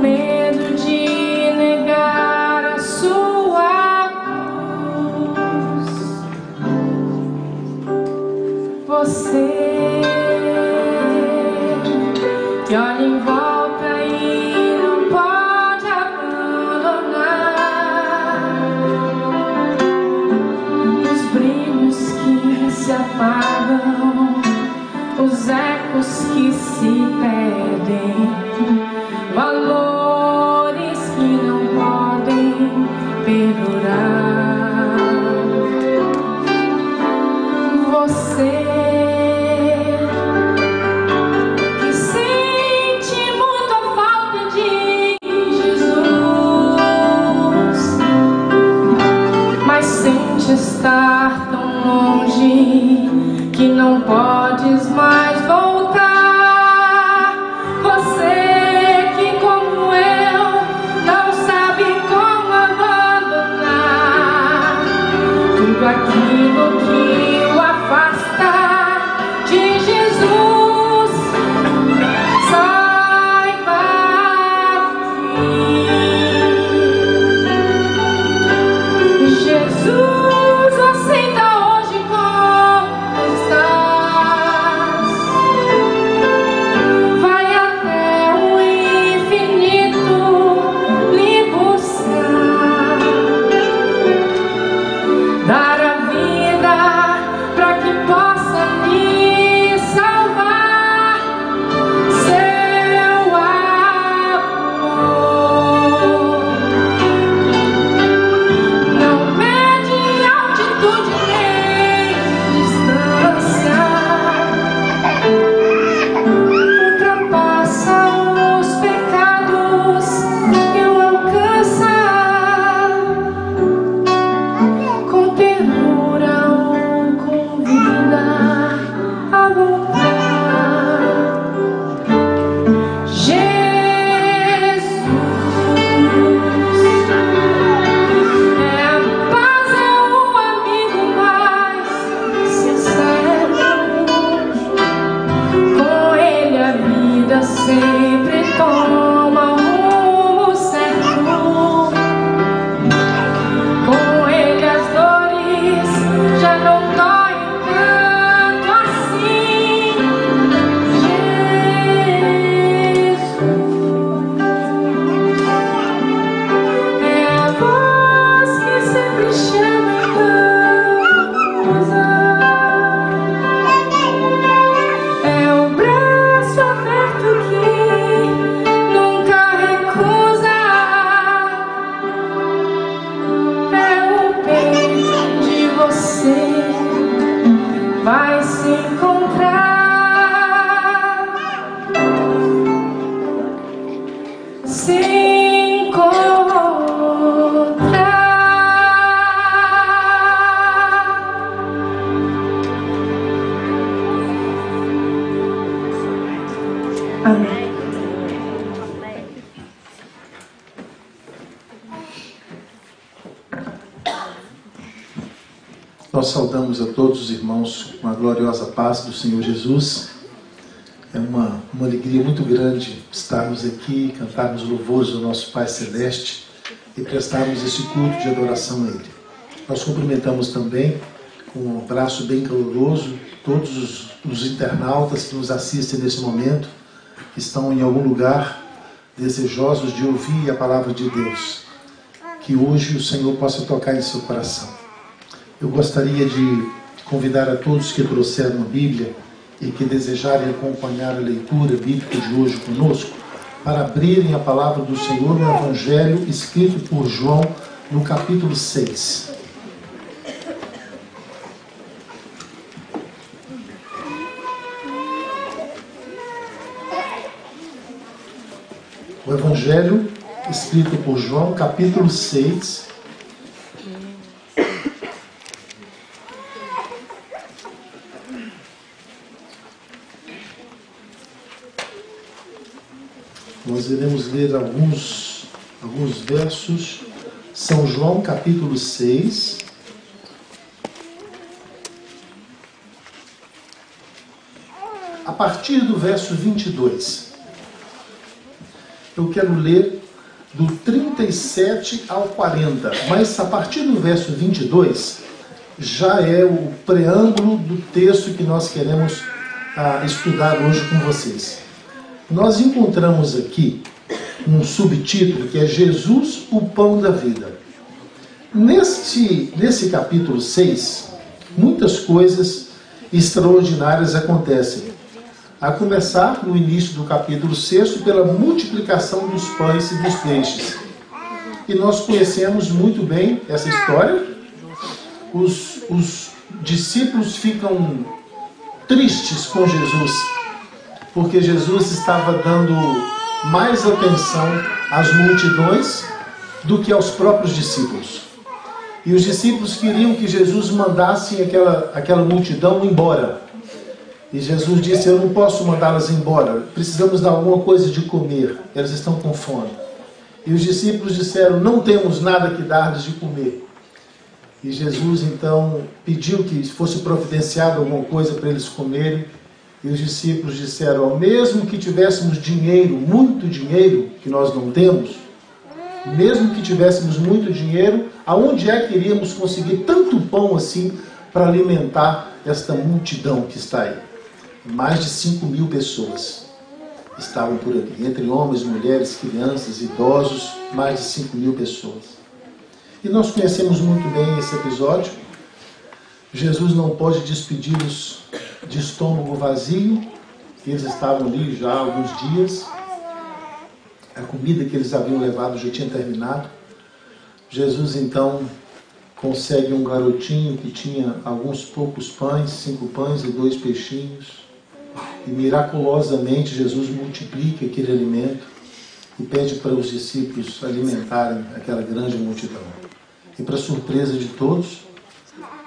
medo de negar a sua cruz. Você que olha em volta e não pode abandonar os brilhos que se apagam, os ecos que se perdem, valores que não podem perdurar. Você que sente muita falta de Jesus, mas sente estar tão longe que não podes mais voltar. Você que, como eu, não sabe como abandonar tudo aquilo que o afasta de Jesus, saiba que Jesus aceita hoje como estás. Vai até o infinito lhe buscar, dar a vida para que possa lhe salvar. Seu amor não mede altitude nem distância, ultrapassa os pecados e o alcança. Com ternura o convida a voltar. Jesus é a paz, é o amigo mais sincero. Com ele a vida sempre toma o rumo certo. Com ele as dores já não doem tanto assim. Jesus é a voz que sempre chama em casa. É o braço aberto que nunca recusa. É o peito onde você vai se encontrar. Se encontrar. Amém. Nós saudamos a todos os irmãos com a gloriosa paz do Senhor Jesus. É uma alegria muito grande estarmos aqui, cantarmos louvores ao nosso Pai Celeste e prestarmos esse culto de adoração a Ele. Nós cumprimentamos também com um abraço bem caloroso todos os internautas que nos assistem nesse momento, que estão em algum lugar desejosos de ouvir a palavra de Deus. Que hoje o Senhor possa tocar em seu coração. Eu gostaria de convidar a todos que trouxeram a Bíblia e que desejarem acompanhar a leitura bíblica de hoje conosco, para abrirem a palavra do Senhor no Evangelho escrito por João, no capítulo 6. O Evangelho escrito por João, capítulo 6. Nós iremos ler alguns versos. São João, capítulo 6. A partir do verso 22. eu quero ler do 37 ao 40, mas a partir do verso 22 já é o preâmbulo do texto que nós queremos estudar hoje com vocês. Nós encontramos aqui um subtítulo que é Jesus, o Pão da Vida. Nesse capítulo 6, muitas coisas extraordinárias acontecem. A começar no início do capítulo 6 pela multiplicação dos pães e dos peixes. E nós conhecemos muito bem essa história. Os discípulos ficam tristes com Jesus, porque Jesus estava dando mais atenção às multidões do que aos próprios discípulos. E os discípulos queriam que Jesus mandasse aquela multidão embora. E Jesus disse, eu não posso mandá-las embora, precisamos dar alguma coisa de comer, elas estão com fome. E os discípulos disseram, não temos nada que dar-lhes de comer. E Jesus então pediu que fosse providenciado alguma coisa para eles comerem. E os discípulos disseram, mesmo que tivéssemos dinheiro, muito dinheiro, que nós não temos, mesmo que tivéssemos muito dinheiro, aonde é que iríamos conseguir tanto pão assim para alimentar esta multidão que está aí? Mais de 5.000 pessoas estavam por aqui, entre homens, mulheres, crianças, idosos, mais de 5.000 pessoas. E nós conhecemos muito bem esse episódio. Jesus não pode despedi-los de estômago vazio, eles estavam ali já há alguns dias, a comida que eles haviam levado já tinha terminado. Jesus então consegue um garotinho que tinha alguns poucos pães, 5 pães e 2 peixinhos, e miraculosamente Jesus multiplica aquele alimento e pede para os discípulos alimentarem aquela grande multidão. E para surpresa de todos,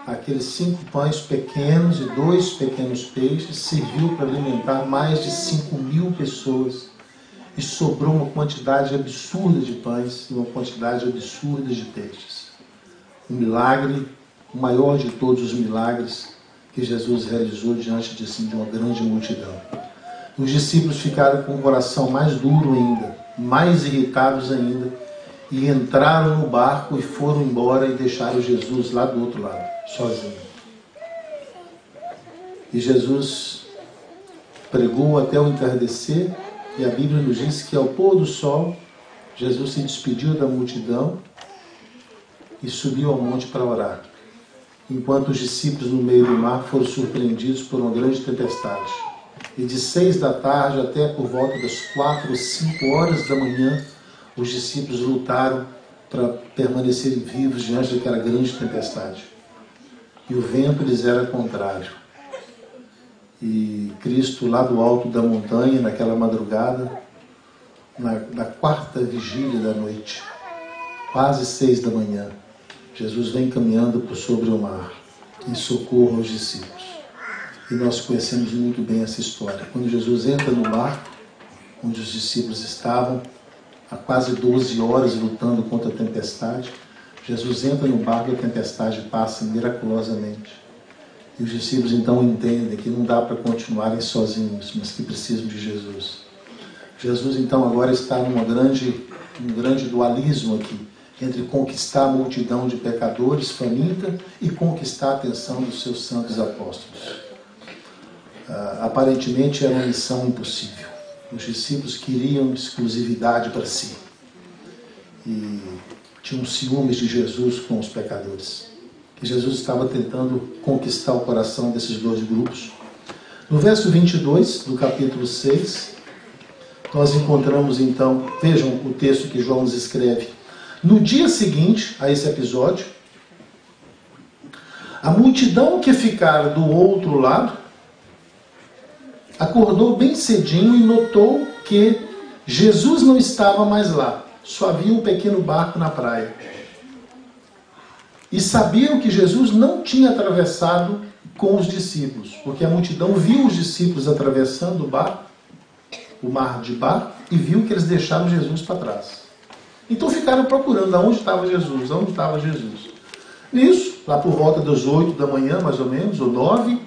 aqueles 5 pães pequenos e 2 pequenos peixes serviu para alimentar mais de 5.000 pessoas, e sobrou uma quantidade absurda de pães e uma quantidade absurda de peixes. Um milagre, o maior de todos os milagres que Jesus realizou diante de uma grande multidão. Os discípulos ficaram com o coração mais duro ainda, mais irritados ainda, e entraram no barco e foram embora e deixaram Jesus lá do outro lado, sozinho. E Jesus pregou até o entardecer, e a Bíblia nos diz que ao pôr do sol, Jesus se despediu da multidão e subiu ao monte para orar, enquanto os discípulos no meio do mar foram surpreendidos por uma grande tempestade. E de 6 da tarde até por volta das 4 ou 5 horas da manhã, os discípulos lutaram para permanecerem vivos diante daquela grande tempestade. E o vento lhes era contrário. E Cristo, lá do alto da montanha, naquela madrugada, na 4ª vigília da noite, quase 6 da manhã, Jesus vem caminhando por sobre o mar, em socorro aos discípulos. E nós conhecemos muito bem essa história. Quando Jesus entra no barco, onde os discípulos estavam, há quase 12 horas lutando contra a tempestade, Jesus entra no barco e a tempestade passa miraculosamente. E os discípulos então entendem que não dá para continuarem sozinhos, mas que precisam de Jesus. Jesus então agora está num grande dualismo aqui, entre conquistar a multidão de pecadores faminta e conquistar a atenção dos seus santos apóstolos. Aparentemente era uma missão impossível. Os discípulos queriam exclusividade para si e tinham ciúmes de Jesus com os pecadores. E Jesus estava tentando conquistar o coração desses 2 grupos. No verso 22 do capítulo 6, nós encontramos então, vejam o texto que João nos escreve. No dia seguinte a esse episódio, a multidão que ficara do outro lado acordou bem cedinho e notou que Jesus não estava mais lá. Só havia um pequeno barco na praia. E sabiam que Jesus não tinha atravessado com os discípulos, porque a multidão viu os discípulos atravessando o mar de barco, e viu que eles deixaram Jesus para trás. Então ficaram procurando aonde estava Jesus, aonde estava Jesus. Nisso, lá por volta das 8 da manhã, mais ou menos, ou 9,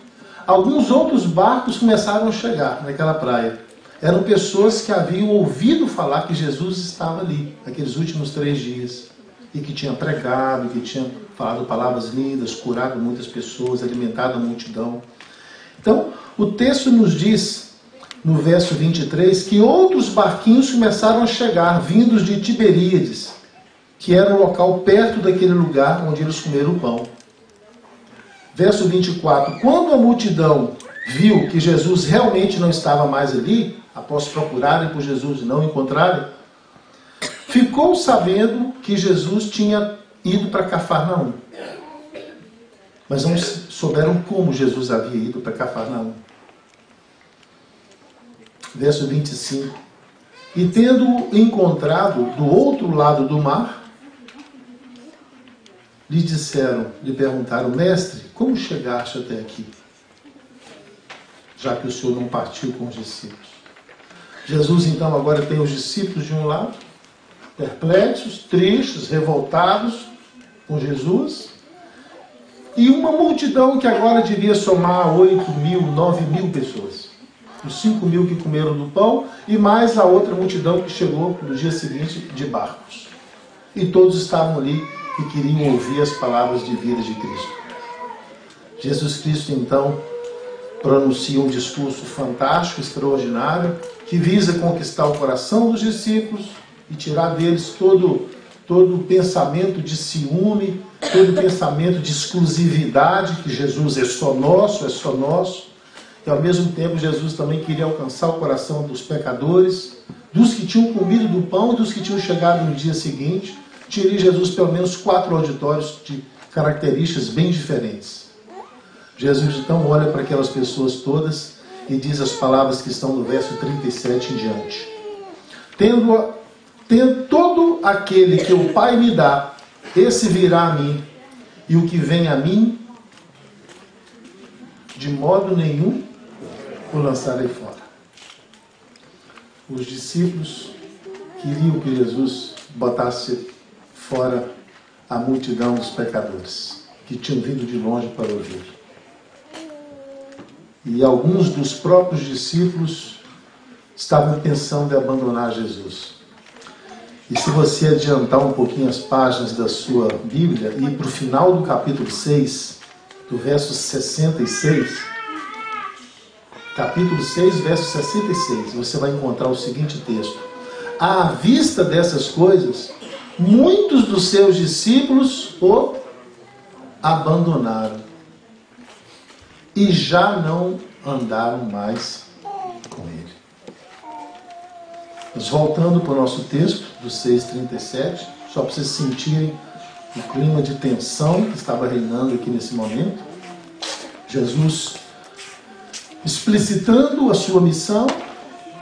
alguns outros barcos começaram a chegar naquela praia. eram pessoas que haviam ouvido falar que Jesus estava ali, naqueles últimos 3 dias, e que tinha pregado, que tinha falado palavras lindas, curado muitas pessoas, alimentado a multidão. Então, o texto nos diz, no verso 23, que outros barquinhos começaram a chegar, vindos de Tiberíades, que era um local perto daquele lugar onde eles comeram o pão. Verso 24, quando a multidão viu que Jesus realmente não estava mais ali, após procurarem por Jesus e não encontrarem, ficou sabendo que Jesus tinha ido para Cafarnaum. Mas não souberam como Jesus havia ido para Cafarnaum. Verso 25. E tendo encontrado do outro lado do mar, lhe perguntaram, mestre, como chegaste até aqui? Já que o Senhor não partiu com os discípulos. Jesus então agora tem os discípulos de um lado, perplexos, tristes, revoltados com Jesus, e uma multidão que agora devia somar 8.000, 9.000 pessoas. Os 5.000 que comeram do pão e mais a outra multidão que chegou no dia seguinte de barcos. E todos estavam ali e queriam ouvir as palavras de vida de Cristo. Jesus Cristo então pronuncia um discurso fantástico, extraordinário, que visa conquistar o coração dos discípulos e tirar deles todo pensamento de ciúme, todo pensamento de exclusividade, que Jesus é só nosso. E ao mesmo tempo Jesus também queria alcançar o coração dos pecadores, dos que tinham comido do pão e dos que tinham chegado no dia seguinte. Tinha Jesus pelo menos 4 auditórios de características bem diferentes. Jesus então olha para aquelas pessoas todas e diz as palavras que estão no verso 37 em diante. Tendo todo aquele que o Pai me dá, esse virá a mim, e o que vem a mim, de modo nenhum o lançarei fora. Os discípulos queriam que Jesus botasse fora a multidão dos pecadores, que tinham vindo de longe para ouvir. E alguns dos próprios discípulos estavam pensando em abandonar Jesus. E se você adiantar um pouquinho as páginas da sua Bíblia e ir para o final do capítulo 6, do verso 66, capítulo 6, verso 66, você vai encontrar o seguinte texto. À vista dessas coisas, muitos dos seus discípulos o abandonaram e já não andaram mais com ele. Mas voltando para o nosso texto, do 6,37, só para vocês sentirem o clima de tensão que estava reinando aqui nesse momento. Jesus explicitando a sua missão,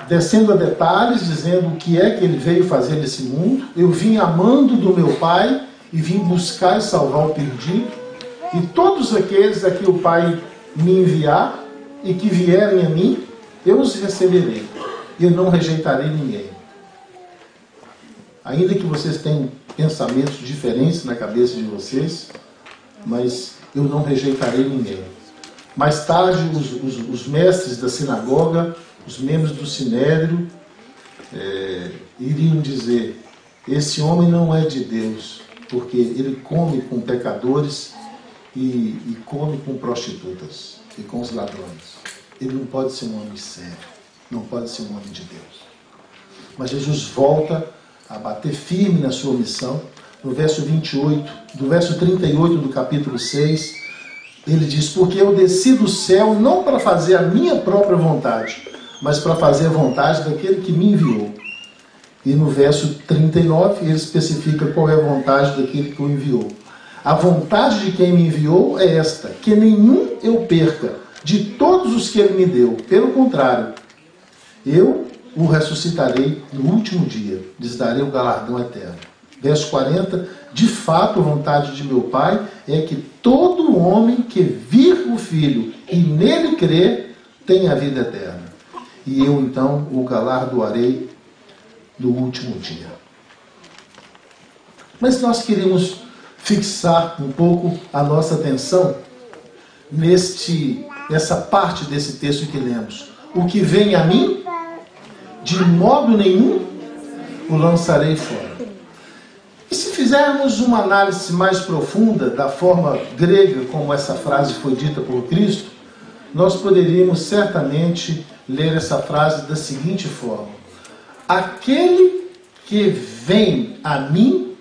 descendo a detalhes, dizendo o que é que ele veio fazer nesse mundo. Eu vim amando do meu Pai e vim buscar e salvar o perdido. E todos aqueles a que o Pai me enviar e que vierem a mim, eu os receberei. Eu não rejeitarei ninguém. Ainda que vocês tenham pensamentos diferentes na cabeça de vocês, mas eu não rejeitarei ninguém. Mais tarde, os mestres da sinagoga, os membros do sinédrio, iriam dizer, esse homem não é de Deus, porque ele come com pecadores e come com prostitutas e com os ladrões. Ele não pode ser um homem sério, não pode ser um homem de Deus. Mas Jesus volta a bater firme na sua missão. No verso 28, do verso 38 do capítulo 6, ele diz, porque eu desci do céu não para fazer a minha própria vontade, mas para fazer a vontade daquele que me enviou. E no verso 39, ele especifica qual é a vontade daquele que o enviou. A vontade de quem me enviou é esta, que nenhum eu perca de todos os que ele me deu. Pelo contrário, eu o ressuscitarei no último dia, lhes darei o galardão eterno. Verso 40, de fato a vontade de meu Pai é que todo homem que vir o Filho e nele crer, tenha a vida eterna. E eu então o galardoarei no último dia. Mas nós queremos fixar um pouco a nossa atenção nessa parte desse texto que lemos. O que vem a mim, de modo nenhum o lançarei fora. E se fizermos uma análise mais profunda da forma grega como essa frase foi dita por Cristo, nós poderíamos certamente ler essa frase da seguinte forma: aquele que vem a mim,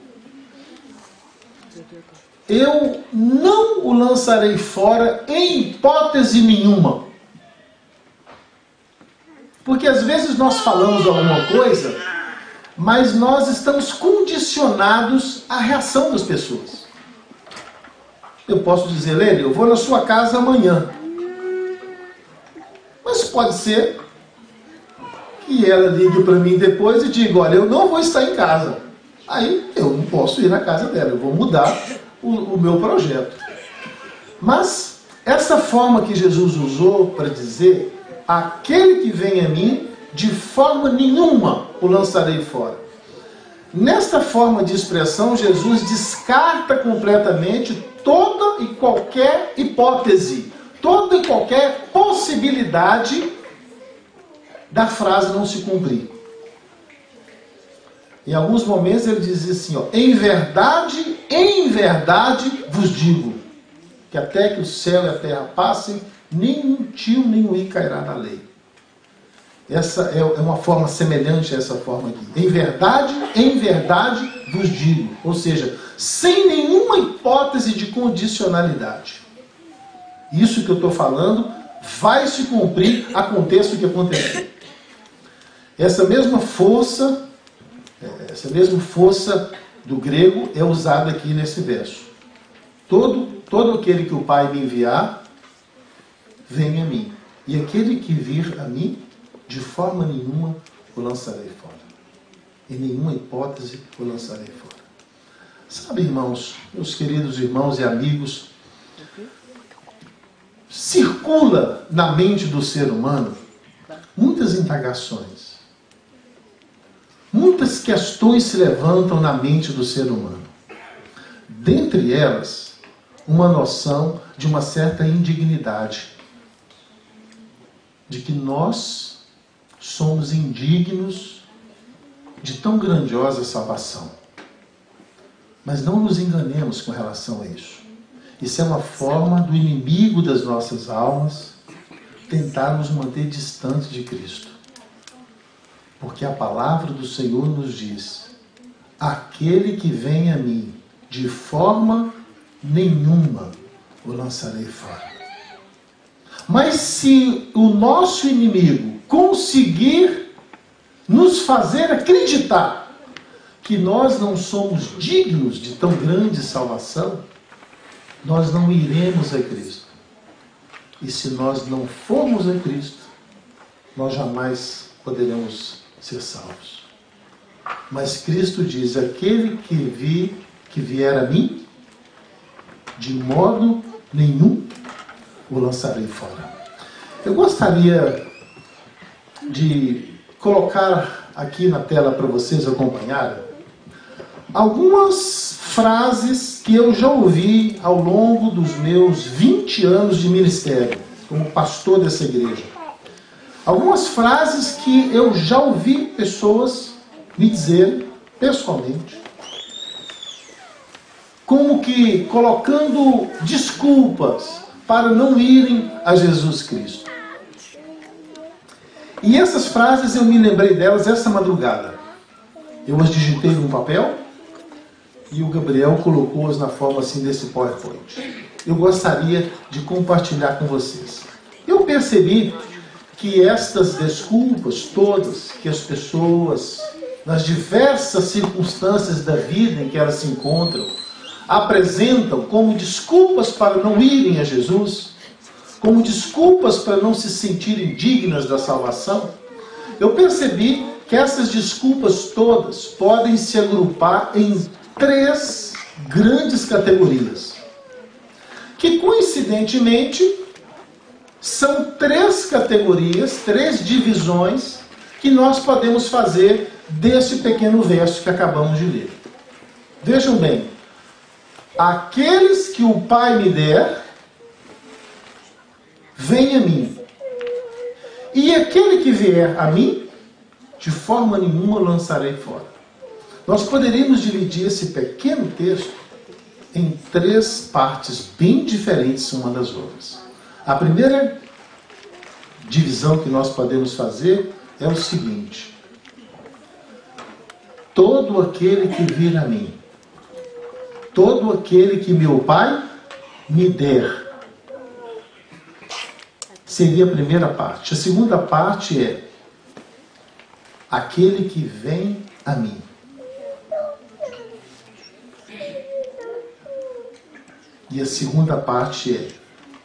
eu não o lançarei fora em hipótese nenhuma. Porque às vezes nós falamos alguma coisa, mas nós estamos condicionados à reação das pessoas. Eu posso dizer, Lene, eu vou na sua casa amanhã. Mas pode ser que ela ligue para mim depois e diga, olha, eu não vou estar em casa. Aí eu não posso ir na casa dela, eu vou mudar o meu projeto. Mas essa forma que Jesus usou para dizer, aquele que vem a mim, de forma nenhuma o lançarei fora. Nesta forma de expressão, Jesus descarta completamente toda e qualquer hipótese, toda e qualquer possibilidade da frase não se cumprir. Em alguns momentos ele diz assim, ó, em verdade vos digo, que até que o céu e a terra passem, nenhum tio nem um i cairá na lei. Essa é uma forma semelhante a essa forma aqui. Em verdade vos digo. Ou seja, sem nenhuma hipótese de condicionalidade. Isso que eu estou falando vai se cumprir, aconteça o que acontecer. Essa mesma força do grego é usada aqui nesse verso. Todo aquele que o Pai me enviar, vem a mim. E aquele que vir a mim, de forma nenhuma o lançarei fora. Em nenhuma hipótese o lançarei fora. Sabe, irmãos, meus queridos irmãos e amigos, circula na mente do ser humano muitas indagações. Muitas questões se levantam na mente do ser humano. Dentre elas, uma noção de uma certa indignidade. De que nós somos indignos de tão grandiosa salvação. Mas não nos enganemos com relação a isso. Isso é uma forma do inimigo das nossas almas tentar nos manter distantes de Cristo. Porque a palavra do Senhor nos diz, aquele que vem a mim, de forma nenhuma o lançarei fora. Mas se o nosso inimigo conseguir nos fazer acreditar que nós não somos dignos de tão grande salvação, nós não iremos a Cristo. E se nós não formos a Cristo, nós jamais poderemos ser salvos. Mas Cristo diz, aquele que vier a mim, de modo nenhum o lançarei fora. Eu gostaria de colocar aqui na tela para vocês acompanharem algumas frases que eu já ouvi ao longo dos meus 20 anos de ministério, como pastor dessa igreja. Algumas frases que eu já ouvi pessoas me dizerem, pessoalmente, como que colocando desculpas para não irem a Jesus Cristo. E essas frases eu me lembrei delas essa madrugada. Eu as digitei num papel e o Gabriel colocou-as na forma assim desse PowerPoint. Eu gostaria de compartilhar com vocês. Eu percebi que estas desculpas todas que as pessoas, nas diversas circunstâncias da vida em que elas se encontram, apresentam como desculpas para não irem a Jesus, como desculpas para não se sentirem dignas da salvação, eu percebi que essas desculpas todas podem se agrupar em 3 grandes categorias, que coincidentemente são 3 categorias, 3 divisões que nós podemos fazer desse pequeno verso que acabamos de ler. Vejam bem, aqueles que o Pai me der, vem a mim. E aquele que vier a mim, de forma nenhuma o lançarei fora. Nós poderíamos dividir esse pequeno texto em 3 partes bem diferentes uma das outras. A primeira divisão que nós podemos fazer é o seguinte: todo aquele que vir a mim, todo aquele que meu Pai me der. Seria a primeira parte. A segunda parte é aquele que vem a mim. E a segunda parte é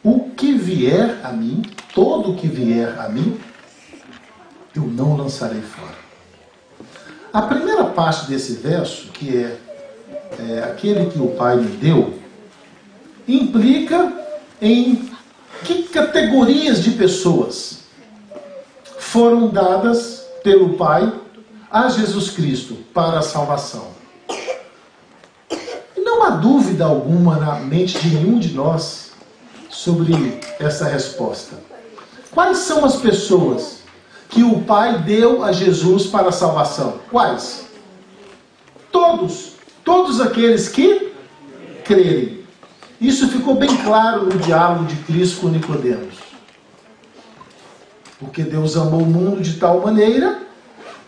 o que vier a mim, todo o que vier a mim, eu não lançarei fora. A primeira parte desse verso, que é aquele que o Pai me deu, implica em que categorias de pessoas foram dadas pelo Pai a Jesus Cristo para a salvação. Não há dúvida alguma na mente de nenhum de nós sobre essa resposta. Quais são as pessoas que o Pai deu a Jesus para a salvação? Quais? Todos aqueles que crerem. Isso ficou bem claro no diálogo de Cristo com Nicodemos. Porque Deus amou o mundo de tal maneira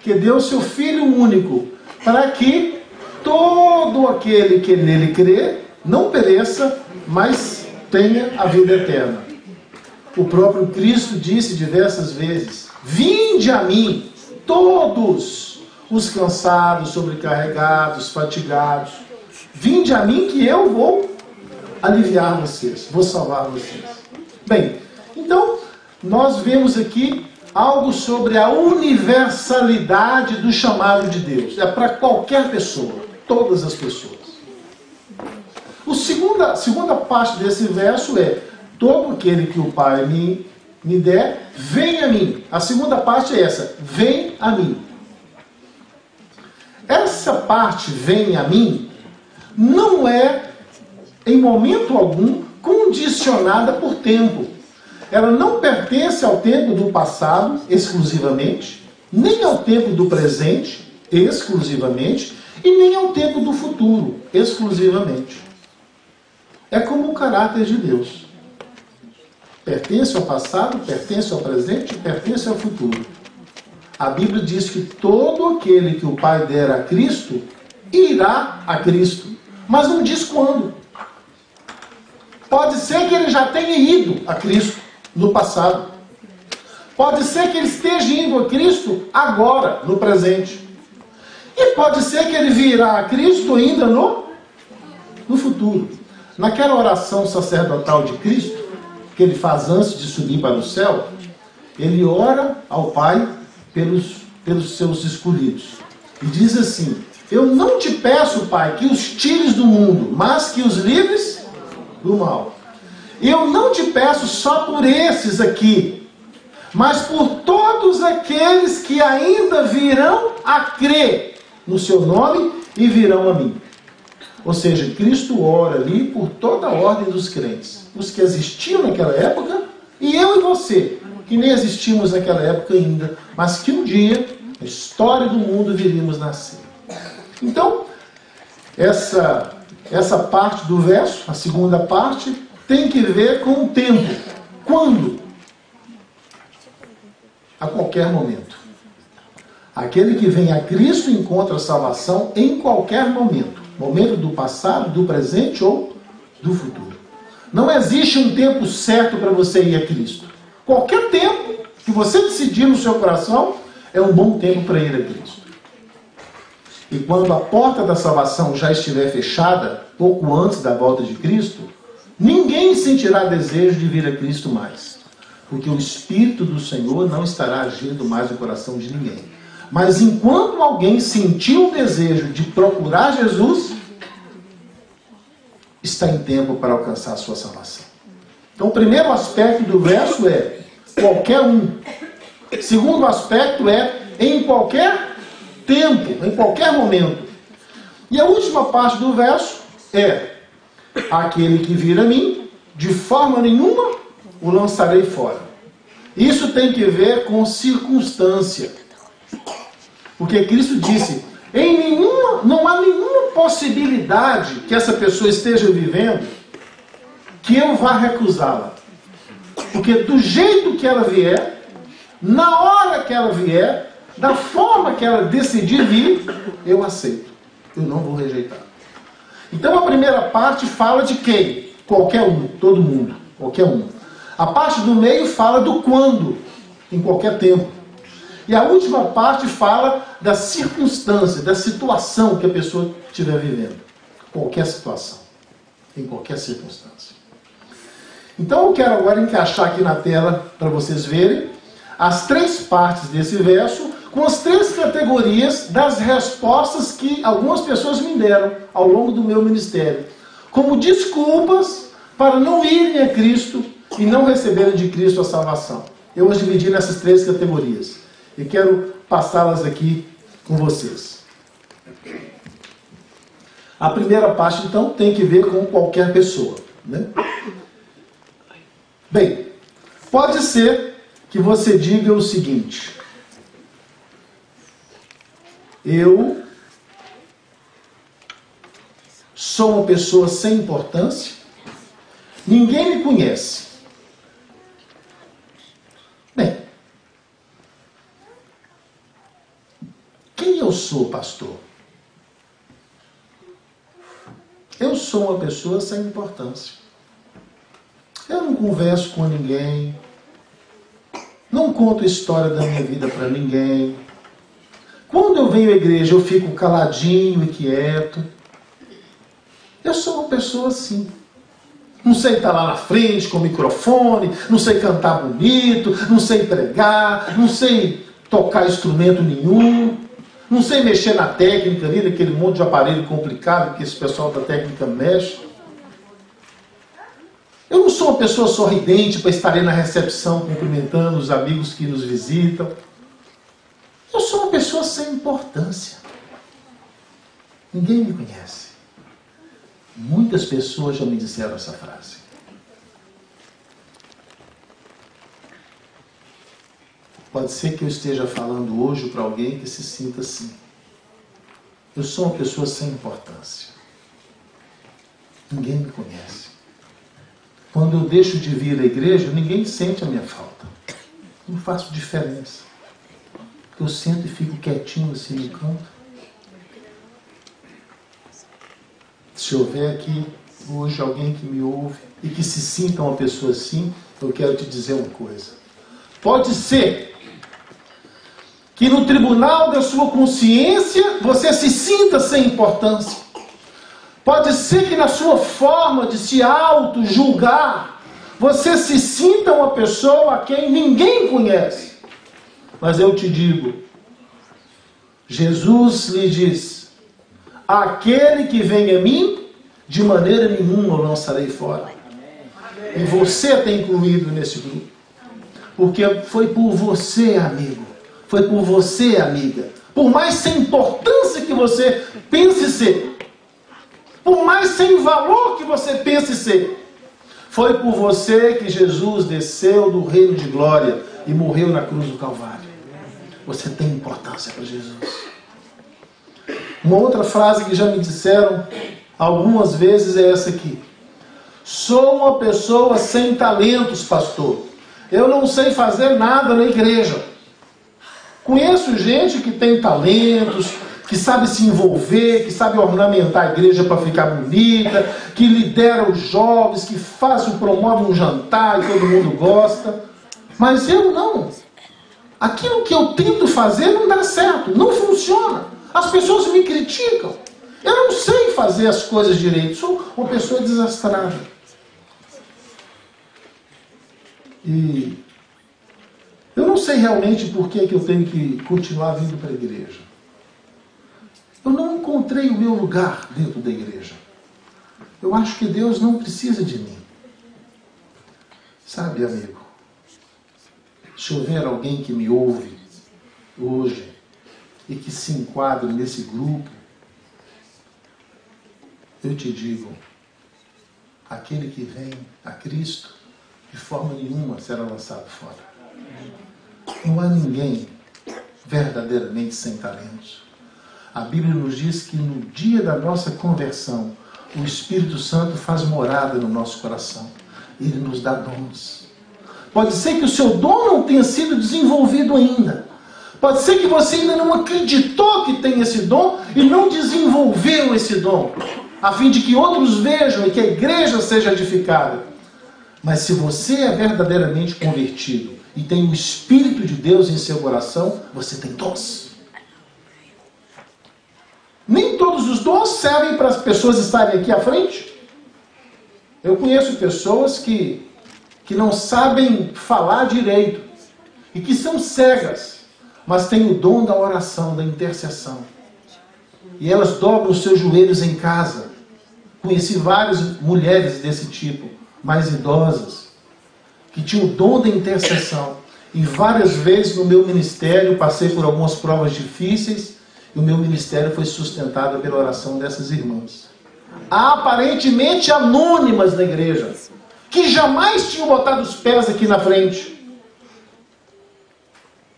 que deu seu Filho único, para que todo aquele que nele crê não pereça, mas tenha a vida eterna. O próprio Cristo disse diversas vezes: vinde a mim, todos os cansados, sobrecarregados, fatigados. Vinde a mim que eu vou aliviar vocês, vou salvar vocês. Bem, então nós vemos aqui algo sobre a universalidade do chamado de Deus. É para qualquer pessoa, todas as pessoas. A segunda parte desse verso é: todo aquele que o Pai me der, vem a mim. A segunda parte é essa: vem a mim. Essa parte, vem a mim, não é, em momento algum, condicionada por tempo. Ela não pertence ao tempo do passado, exclusivamente, nem ao tempo do presente, exclusivamente, e nem ao tempo do futuro, exclusivamente. É como o caráter de Deus. Pertence ao passado, pertence ao presente, pertence ao futuro. A Bíblia diz que todo aquele que o Pai der a Cristo, irá a Cristo. Mas não diz quando. Pode ser que ele já tenha ido a Cristo no passado. Pode ser que ele esteja indo a Cristo agora, no presente. E pode ser que ele virá a Cristo ainda no futuro. Naquela oração sacerdotal de Cristo, que ele faz antes de subir para o céu, ele ora ao Pai pelos seus escolhidos. E diz assim: eu não te peço, Pai, que os tires do mundo, mas que os livres do mal. Eu não te peço só por esses aqui, mas por todos aqueles que ainda virão a crer no seu nome e virão a mim. Ou seja, Cristo ora ali por toda a ordem dos crentes, os que existiam naquela época, e eu e você, que nem existimos naquela época ainda, mas que um dia, na história do mundo, viríamos nascer. Então, essa parte do verso, a segunda parte, tem que ver com o tempo. Quando? A qualquer momento. Aquele que vem a Cristo encontra salvação em qualquer momento. Momento do passado, do presente ou do futuro. Não existe um tempo certo para você ir a Cristo. Qualquer tempo que você decidir no seu coração é um bom tempo para ir a Cristo. E quando a porta da salvação já estiver fechada, pouco antes da volta de Cristo, ninguém sentirá desejo de vir a Cristo mais. Porque o Espírito do Senhor não estará agindo mais no coração de ninguém. Mas enquanto alguém sentir o desejo de procurar Jesus, está em tempo para alcançar a sua salvação. Então o primeiro aspecto do verso é qualquer um. O segundo aspecto é em qualquer tempo, em qualquer momento. E a última parte do verso é: aquele que vir a mim, de forma nenhuma o lançarei fora. Isso tem que ver com circunstância. Porque Cristo disse, não há nenhuma possibilidade que essa pessoa esteja vivendo que eu vá recusá-la. Porque do jeito que ela vier, na hora que ela vier, da forma que ela decidir vir, eu aceito. Eu não vou rejeitar. Então a primeira parte fala de quem? Qualquer um, todo mundo, qualquer um. A parte do meio fala do quando, em qualquer tempo. E a última parte fala da circunstância, da situação que a pessoa estiver vivendo. Qualquer situação, em qualquer circunstância. Então eu quero agora encaixar aqui na tela, para vocês verem, as 3 partes desse verso, com as 3 categorias das respostas que algumas pessoas me deram ao longo do meu ministério, como desculpas para não irem a Cristo e não receberem de Cristo a salvação. Eu as dividi nessas 3 categorias e quero passá-las aqui com vocês. A primeira parte, então, tem que ver com qualquer pessoa, né? Bem, pode ser que você diga o seguinte: eu sou uma pessoa sem importância, ninguém me conhece. Bem, quem eu sou, pastor? Eu sou uma pessoa sem importância. Eu não converso com ninguém, não conto a história da minha vida para ninguém. Quando eu venho à igreja, eu fico caladinho e quieto. Eu sou uma pessoa assim. Não sei estar lá na frente com o microfone, não sei cantar bonito, não sei pregar, não sei tocar instrumento nenhum, não sei mexer na técnica ali, naquele monte de aparelho complicado que esse pessoal da técnica mexe. Eu não sou uma pessoa sorridente para estar aí na recepção cumprimentando os amigos que nos visitam. Eu sou uma pessoa sem importância. Ninguém me conhece. Muitas pessoas já me disseram essa frase. Pode ser que eu esteja falando hoje para alguém que se sinta assim. Eu sou uma pessoa sem importância. Ninguém me conhece. Quando eu deixo de vir à igreja, ninguém sente a minha falta. Não faço diferença. Eu sento e fico quietinho assim no canto. Se houver aqui hoje alguém que me ouve e que se sinta uma pessoa assim, eu quero te dizer uma coisa. Pode ser que no tribunal da sua consciência você se sinta sem importância. Pode ser que na sua forma de se auto-julgar, você se sinta uma pessoa a quem ninguém conhece. Mas eu te digo, Jesus lhe diz, aquele que vem a mim, de maneira nenhuma eu lançarei fora. E você está incluído nesse grupo. Porque foi por você, amigo. Foi por você, amiga. Por mais sem importância que você pense ser. Por mais sem valor que você pense ser. Foi por você que Jesus desceu do reino de glória e morreu na cruz do Calvário. Você tem importância para Jesus. Uma outra frase que já me disseram algumas vezes é essa aqui. Sou uma pessoa sem talentos, pastor. Eu não sei fazer nada na igreja. Conheço gente que tem talentos, que sabe se envolver, que sabe ornamentar a igreja para ficar bonita, que lidera os jovens, que promove um jantar e todo mundo gosta. Mas eu não. Aquilo que eu tento fazer não dá certo, não funciona. As pessoas me criticam. Eu não sei fazer as coisas direito, sou uma pessoa desastrada. E eu não sei realmente por que eu tenho que continuar vindo para a igreja. Eu não encontrei o meu lugar dentro da igreja. Eu acho que Deus não precisa de mim. Sabe, amigo, se houver alguém que me ouve hoje e que se enquadre nesse grupo, eu te digo, aquele que vem a Cristo, de forma nenhuma será lançado fora. Não há ninguém verdadeiramente sem talentos. A Bíblia nos diz que no dia da nossa conversão, o Espírito Santo faz morada no nosso coração. Ele nos dá dons. Pode ser que o seu dom não tenha sido desenvolvido ainda. Pode ser que você ainda não acreditou que tem esse dom e não desenvolveu esse dom, a fim de que outros vejam e que a igreja seja edificada. Mas se você é verdadeiramente convertido e tem o Espírito de Deus em seu coração, você tem dons. Nem todos os dons servem para as pessoas estarem aqui à frente. Eu conheço pessoas que não sabem falar direito e que são cegas, mas têm o dom da oração, da intercessão. E elas dobram os seus joelhos em casa. Conheci várias mulheres desse tipo, mais idosas, que tinham o dom da intercessão. E várias vezes no meu ministério passei por algumas provas difíceis e o meu ministério foi sustentado pela oração dessas irmãs, aparentemente anônimas na igreja, que jamais tinham botado os pés aqui na frente.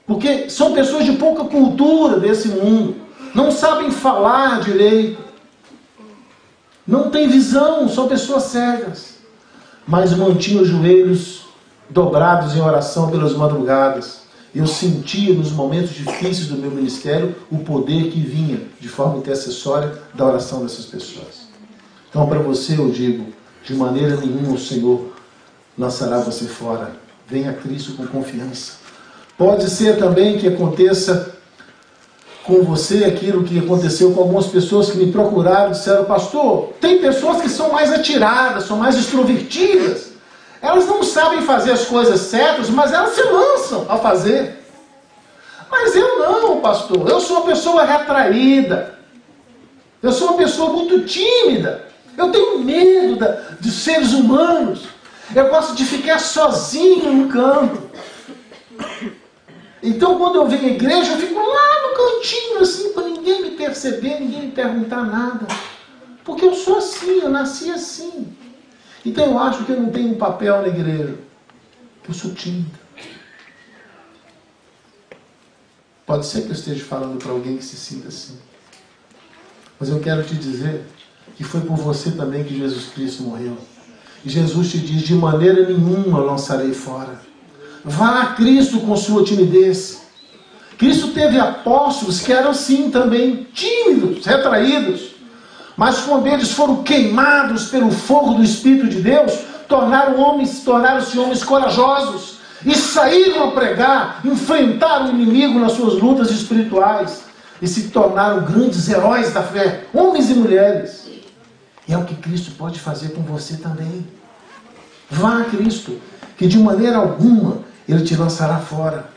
Porque são pessoas de pouca cultura desse mundo, não sabem falar direito, não têm visão, são pessoas cegas, mas mantinham os joelhos dobrados em oração pelas madrugadas. Eu sentia nos momentos difíceis do meu ministério o poder que vinha de forma intercessória da oração dessas pessoas. Então para você eu digo, de maneira nenhuma o Senhor lançará você fora. Venha a Cristo com confiança. Pode ser também que aconteça com você aquilo que aconteceu com algumas pessoas que me procuraram e disseram: pastor, tem pessoas que são mais atiradas, são mais extrovertidas. Elas não sabem fazer as coisas certas, mas elas se lançam a fazer. Mas eu não, pastor. Eu sou uma pessoa retraída. Eu sou uma pessoa muito tímida. Eu tenho medo de seres humanos. Eu gosto de ficar sozinho no canto. Então quando eu venho à igreja, eu fico lá no cantinho, assim, para ninguém me perceber, ninguém me perguntar nada. Porque eu sou assim, eu nasci assim. Então eu acho que eu não tenho um papel na igreja, que eu sou tímido. Pode ser que eu esteja falando para alguém que se sinta assim. Mas eu quero te dizer que foi por você também que Jesus Cristo morreu. E Jesus te diz: de maneira nenhuma eu lançarei fora. Vá a Cristo com sua timidez. Cristo teve apóstolos que eram sim também tímidos, retraídos. Mas quando eles foram queimados pelo fogo do Espírito de Deus, tornaram-se homens corajosos e saíram a pregar, enfrentaram o inimigo nas suas lutas espirituais e se tornaram grandes heróis da fé, homens e mulheres. E é o que Cristo pode fazer com você também. Vá a Cristo, que de maneira alguma Ele te lançará fora.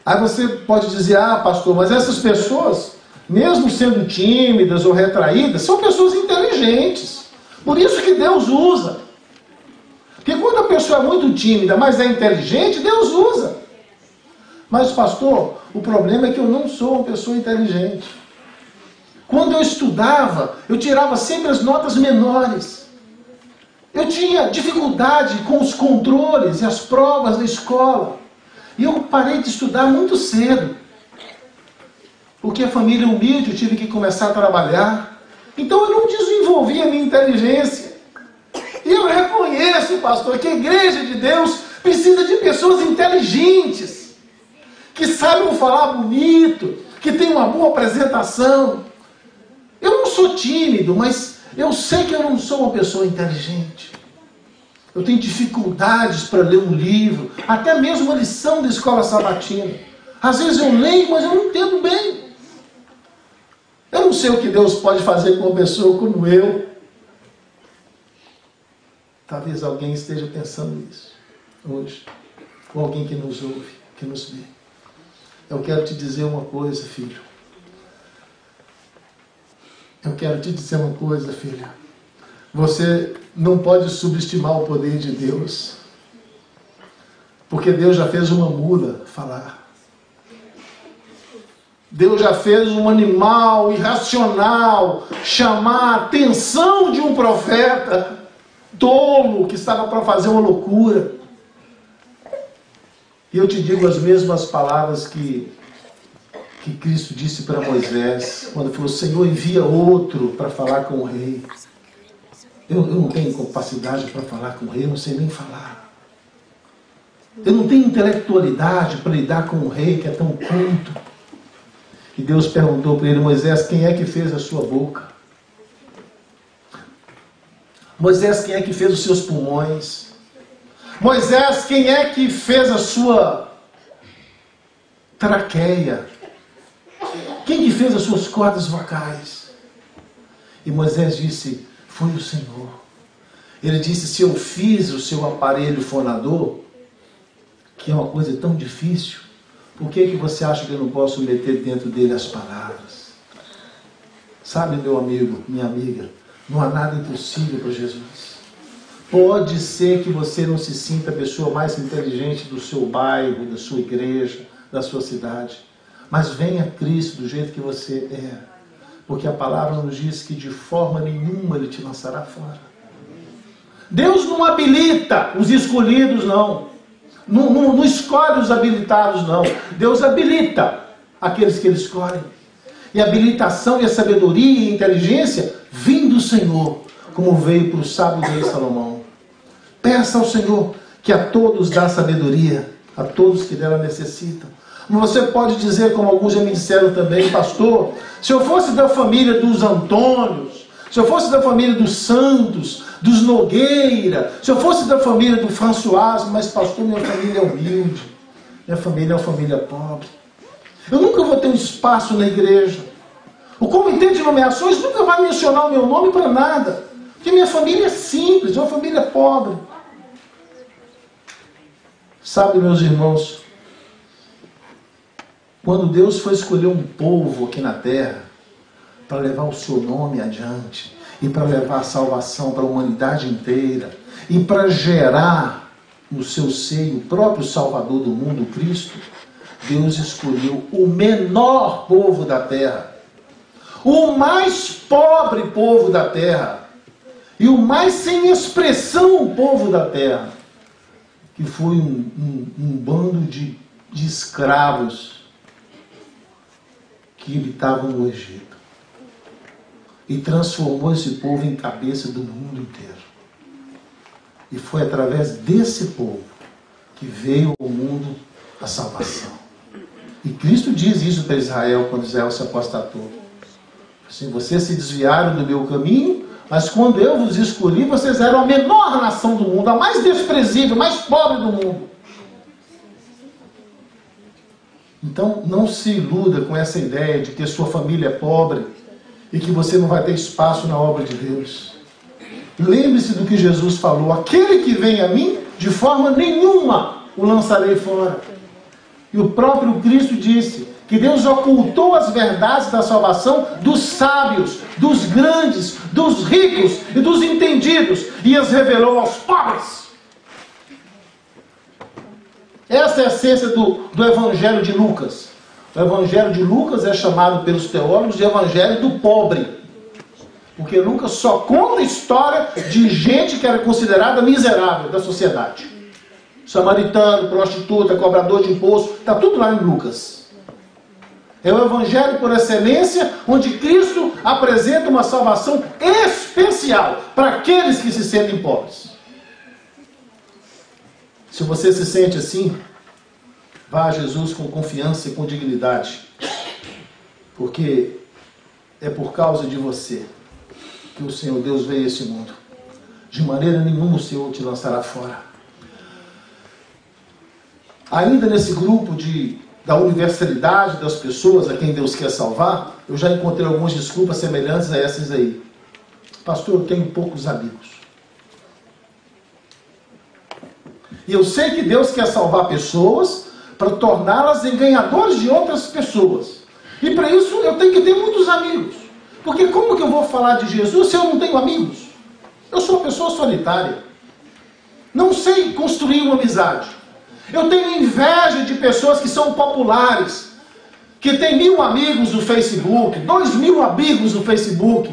Aí você pode dizer: ah, pastor, mas essas pessoas, mesmo sendo tímidas ou retraídas, são pessoas inteligentes. Por isso que Deus usa. Porque quando a pessoa é muito tímida, mas é inteligente, Deus usa. Mas, pastor, o problema é que eu não sou uma pessoa inteligente. Quando eu estudava, eu tirava sempre as notas menores. Eu tinha dificuldade com os controles e as provas da escola. E eu parei de estudar muito cedo. Porque a família humilde, eu tive que começar a trabalhar. Então eu não desenvolvi a minha inteligência. E eu reconheço, pastor, que a igreja de Deus precisa de pessoas inteligentes, que saibam falar bonito, que tenham uma boa apresentação. Eu não sou tímido, mas eu sei que eu não sou uma pessoa inteligente. Eu tenho dificuldades para ler um livro, até mesmo uma lição da escola sabatina. Às vezes eu leio, mas eu não entendo bem. Eu não sei o que Deus pode fazer com uma pessoa como eu. Talvez alguém esteja pensando nisso hoje. Ou alguém que nos ouve, que nos vê. Eu quero te dizer uma coisa, filho. Eu quero te dizer uma coisa, filha. Você não pode subestimar o poder de Deus. Porque Deus já fez uma mula falar. Deus já fez um animal irracional chamar a atenção de um profeta tolo que estava para fazer uma loucura. E eu te digo as mesmas palavras que que Cristo disse para Moisés, quando falou: Senhor, envia outro para falar com o rei. Eu não tenho capacidade para falar com o rei, eu não sei nem falar. Eu não tenho intelectualidade para lidar com o rei que é tão culto. E Deus perguntou para ele: Moisés, quem é que fez a sua boca? Moisés, quem é que fez os seus pulmões? Moisés, quem é que fez a sua traqueia? Quem que fez as suas cordas vocais? E Moisés disse: foi o Senhor. Ele disse: se eu fiz o seu aparelho fonador, que é uma coisa tão difícil, por que você acha que eu não posso meter dentro dele as palavras? Sabe, meu amigo, minha amiga, não há nada impossível para Jesus. Pode ser que você não se sinta a pessoa mais inteligente do seu bairro, da sua igreja, da sua cidade, mas venha a Cristo do jeito que você é, porque a palavra nos diz que de forma nenhuma Ele te lançará fora. Deus não habilita os escolhidos, não. Não escolhe os habilitados, não. Deus habilita aqueles que Ele escolhe. E a habilitação e a sabedoria e a inteligência vêm do Senhor, como veio para o sábio rei Salomão. Peça ao Senhor que a todos dá sabedoria, a todos que dela necessitam. Você pode dizer, como alguns já me disseram também: pastor, se eu fosse da família dos Antônios, se eu fosse da família dos Santos, dos Nogueira, se eu fosse da família do François, mas pastor, minha família é humilde, minha família é uma família pobre, eu nunca vou ter um espaço na igreja, o comitê de nomeações nunca vai mencionar o meu nome para nada, porque minha família é simples, é uma família pobre. Sabe, meus irmãos, quando Deus foi escolher um povo aqui na terra para levar o seu nome adiante e para levar a salvação para a humanidade inteira e para gerar no seu seio o próprio Salvador do mundo, Cristo, Deus escolheu o menor povo da terra, o mais pobre povo da terra e o mais sem expressão povo da terra, que foi um bando de escravos que habitavam no Egito, e transformou esse povo em cabeça do mundo inteiro. E foi através desse povo que veio ao mundo a salvação. E Cristo diz isso para Israel quando Israel se apostatou: assim, vocês se desviaram do meu caminho, mas quando eu vos escolhi, vocês eram a menor nação do mundo, a mais desprezível, a mais pobre do mundo. Então não se iluda com essa ideia de que a sua família é pobre e que você não vai ter espaço na obra de Deus. Lembre-se do que Jesus falou: aquele que vem a mim, de forma nenhuma o lançarei fora. E o próprio Cristo disse que Deus ocultou as verdades da salvação dos sábios, dos grandes, dos ricos e dos entendidos, e as revelou aos pobres. Essa é a essência do Evangelho de Lucas. O Evangelho de Lucas é chamado pelos teólogos de Evangelho do pobre, porque Lucas só conta a história de gente que era considerada miserável da sociedade. Samaritano, prostituta, cobrador de imposto, está tudo lá em Lucas. É o Evangelho por excelência, onde Cristo apresenta uma salvação especial para aqueles que se sentem pobres. Se você se sente assim, vá a Jesus com confiança e com dignidade, porque é por causa de você que o Senhor Deus veio a esse mundo. De maneira nenhuma o Senhor te lançará fora. Ainda nesse grupo da universalidade das pessoas a quem Deus quer salvar, eu já encontrei algumas desculpas semelhantes a essas aí. Pastor, eu tenho poucos amigos. E eu sei que Deus quer salvar pessoas para torná-las em ganhadores de outras pessoas. E para isso eu tenho que ter muitos amigos. Porque como que eu vou falar de Jesus se eu não tenho amigos? Eu sou uma pessoa solitária. Não sei construir uma amizade. Eu tenho inveja de pessoas que são populares, que têm 1000 amigos no Facebook, 2000 amigos no Facebook.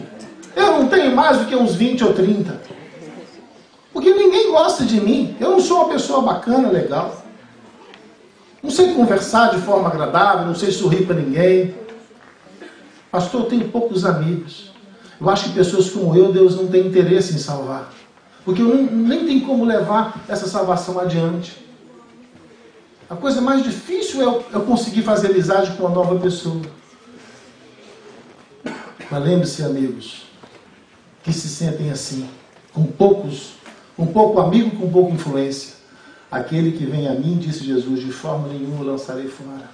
Eu não tenho mais do que uns 20 ou 30. Porque ninguém gosta de mim. Eu não sou uma pessoa bacana, legal. Não sei conversar de forma agradável, não sei sorrir para ninguém. Pastor, eu tenho poucos amigos. Eu acho que pessoas como eu, Deus não tem interesse em salvar. Porque eu nem tem como levar essa salvação adiante. A coisa mais difícil é eu conseguir fazer amizade com uma nova pessoa. Mas lembre-se, amigos, que se sentem assim, com pouco amigo, com pouca influência. Aquele que vem a mim, disse Jesus, de forma nenhuma lançarei fora.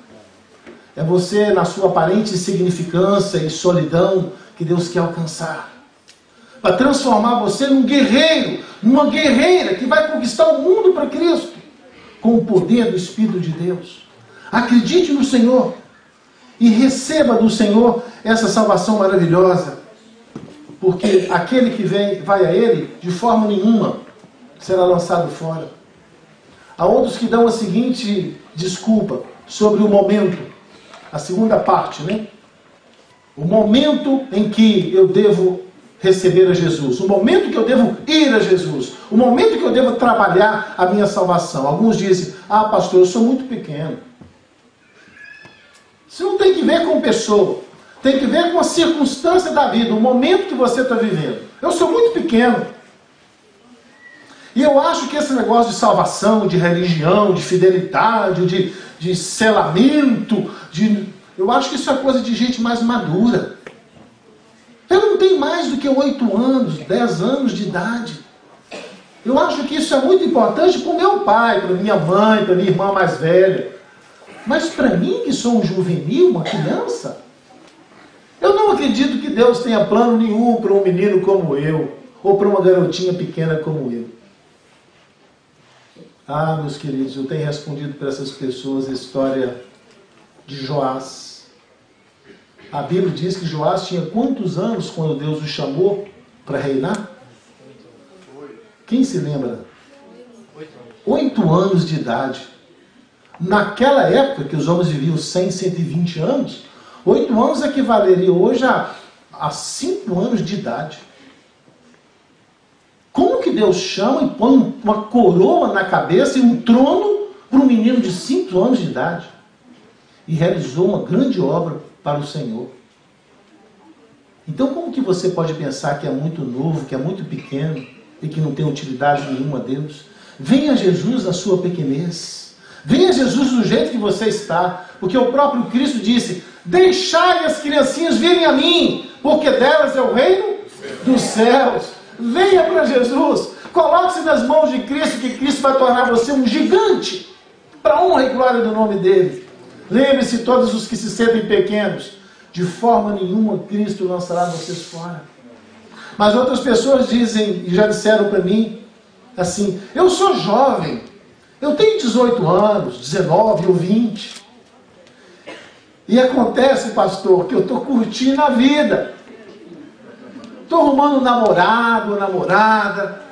É você, na sua aparente insignificância e solidão, que Deus quer alcançar. Para transformar você num guerreiro, numa guerreira que vai conquistar o mundo para Cristo, com o poder do Espírito de Deus. Acredite no Senhor e receba do Senhor essa salvação maravilhosa, porque aquele que vai a Ele, de forma nenhuma, será lançado fora. Há outros que dão a seguinte desculpa sobre o momento, a segunda parte, né? O momento em que eu devo receber a Jesus, o momento que eu devo ir a Jesus, o momento que eu devo trabalhar a minha salvação. Alguns dizem, pastor, eu sou muito pequeno. Isso não tem que ver com pessoa, tem que ver com a circunstância da vida, o momento que você está vivendo. Eu sou muito pequeno. E eu acho que esse negócio de salvação, de religião, de fidelidade, de selamento, eu acho que isso é coisa de gente mais madura. Eu não tenho mais do que 8 anos, 10 anos de idade. Eu acho que isso é muito importante para o meu pai, para minha mãe, para minha irmã mais velha. Mas para mim, que sou um juvenil, uma criança, eu não acredito que Deus tenha plano nenhum para um menino como eu, ou para uma garotinha pequena como eu. Meus queridos, eu tenho respondido para essas pessoas a história de Joás. A Bíblia diz que Joás tinha quantos anos quando Deus o chamou para reinar? Quem se lembra? 8 anos de idade. Naquela época, que os homens viviam 100, 120 anos, 8 anos equivaleria hoje a 5 anos de idade. Como que Deus chama e põe uma coroa na cabeça e um trono para um menino de 5 anos de idade? E realizou uma grande obra para o Senhor. Então como que você pode pensar que é muito novo, que é muito pequeno e que não tem utilidade nenhuma a Deus? Venha Jesus na sua pequenez. Venha Jesus do jeito que você está. Porque o próprio Cristo disse, deixai as criancinhas virem a mim, porque delas é o reino dos céus. Venha para Jesus, coloque-se nas mãos de Cristo, que Cristo vai tornar você um gigante, para a honra e glória do nome dele. Lembre-se, todos os que se sentem pequenos, de forma nenhuma Cristo lançará vocês fora. Mas outras pessoas dizem, e já disseram para mim, assim, eu sou jovem, eu tenho 18 anos, 19 ou 20. E acontece, pastor, que eu estou curtindo a vida. Estou arrumando um namorado, uma namorada.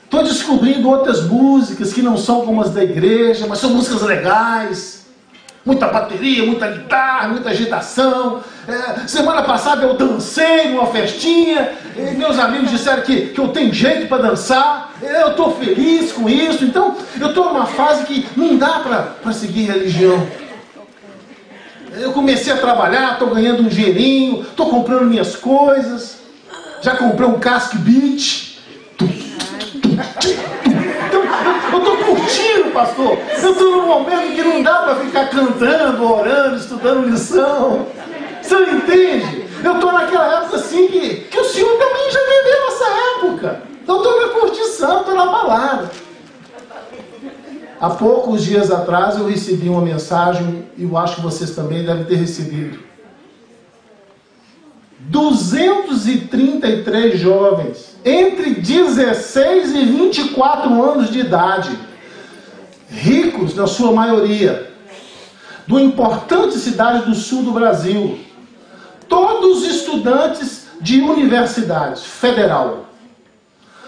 Estou descobrindo outras músicas que não são como as da igreja, mas são músicas legais. Muita bateria, muita guitarra, muita agitação. Semana passada eu dancei numa festinha. Meus amigos disseram que eu tenho jeito para dançar. Eu estou feliz com isso. Então eu estou numa fase que não dá para seguir religião. Eu comecei a trabalhar, estou ganhando um dinheirinho, estou comprando minhas coisas. Já comprei um casque beat. Então, eu estou curtindo, pastor. Eu estou num momento que não dá para ficar cantando, orando, estudando lição. Você não entende? Eu estou naquela época assim que o senhor também já viveu essa época. Então eu estou na curtição, estou na balada. Há poucos dias atrás eu recebi uma mensagem, e eu acho que vocês também devem ter recebido. 233 jovens, entre 16 e 24 anos de idade, ricos na sua maioria, de uma importante cidade do sul do Brasil, todos estudantes de universidades federal,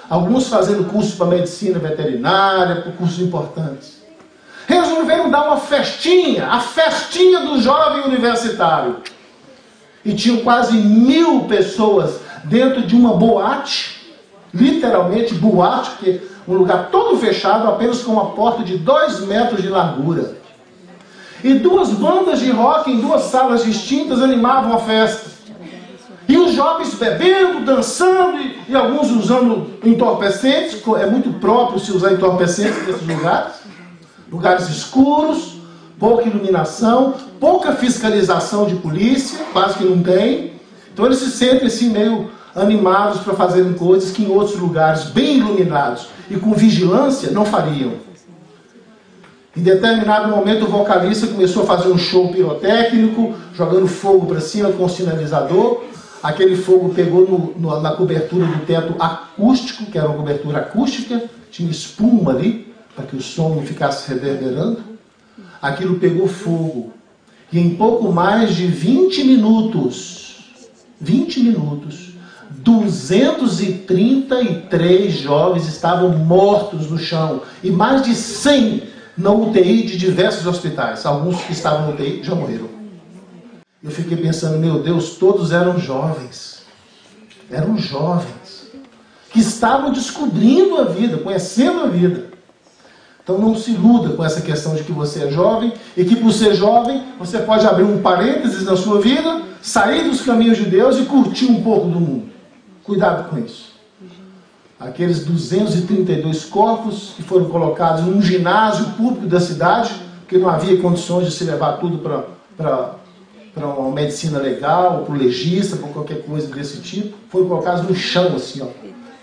alguns fazendo curso para medicina veterinária, por cursos importantes, resolveram dar uma festinha, a festinha do jovem universitário. E tinham quase 1000 pessoas dentro de uma boate, literalmente boate, que é um lugar todo fechado, apenas com uma porta de 2 metros de largura. E duas bandas de rock em duas salas distintas animavam a festa. E os jovens bebendo, dançando e alguns usando entorpecentes. É muito próprio se usar entorpecentes nesses lugares. Lugares escuros, pouca iluminação, pouca fiscalização de polícia, quase que não tem. Então eles se sentem assim meio animados para fazerem coisas que em outros lugares bem iluminados e com vigilância não fariam. Em determinado momento o vocalista começou a fazer um show pirotécnico, jogando fogo para cima com o sinalizador. Aquele fogo pegou na cobertura do teto acústico, que era uma cobertura acústica, tinha espuma ali, para que o som não ficasse reverberando. Aquilo pegou fogo. E em pouco mais de 20 minutos, 233 jovens estavam mortos no chão. E mais de 100 na UTI de diversos hospitais. Alguns que estavam na UTI já morreram. Eu fiquei pensando, meu Deus, todos eram jovens. Eram jovens. Que estavam descobrindo a vida, conhecendo a vida. Então não se iluda com essa questão de que você é jovem e que por ser jovem você pode abrir um parênteses na sua vida, sair dos caminhos de Deus e curtir um pouco do mundo. Cuidado com isso. Aqueles 232 corpos que foram colocados num ginásio público da cidade, porque não havia condições de se levar tudo para uma medicina legal, para o legista, para qualquer coisa desse tipo, foram colocados no chão assim, ó.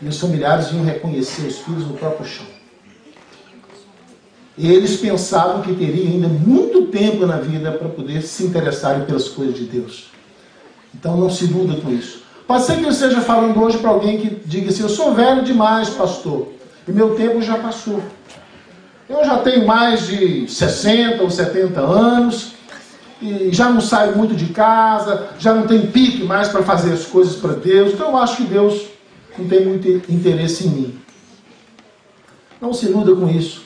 E os familiares iam reconhecer os filhos no próprio chão. E eles pensavam que teria ainda muito tempo na vida para poder se interessarem pelas coisas de Deus. Então não se iluda com isso. Pode ser que eu esteja falando hoje para alguém que diga assim, eu sou velho demais, pastor, e meu tempo já passou. Eu já tenho mais de 60 ou 70 anos, e já não saio muito de casa, já não tenho pique mais para fazer as coisas para Deus, então eu acho que Deus não tem muito interesse em mim. Não se iluda com isso.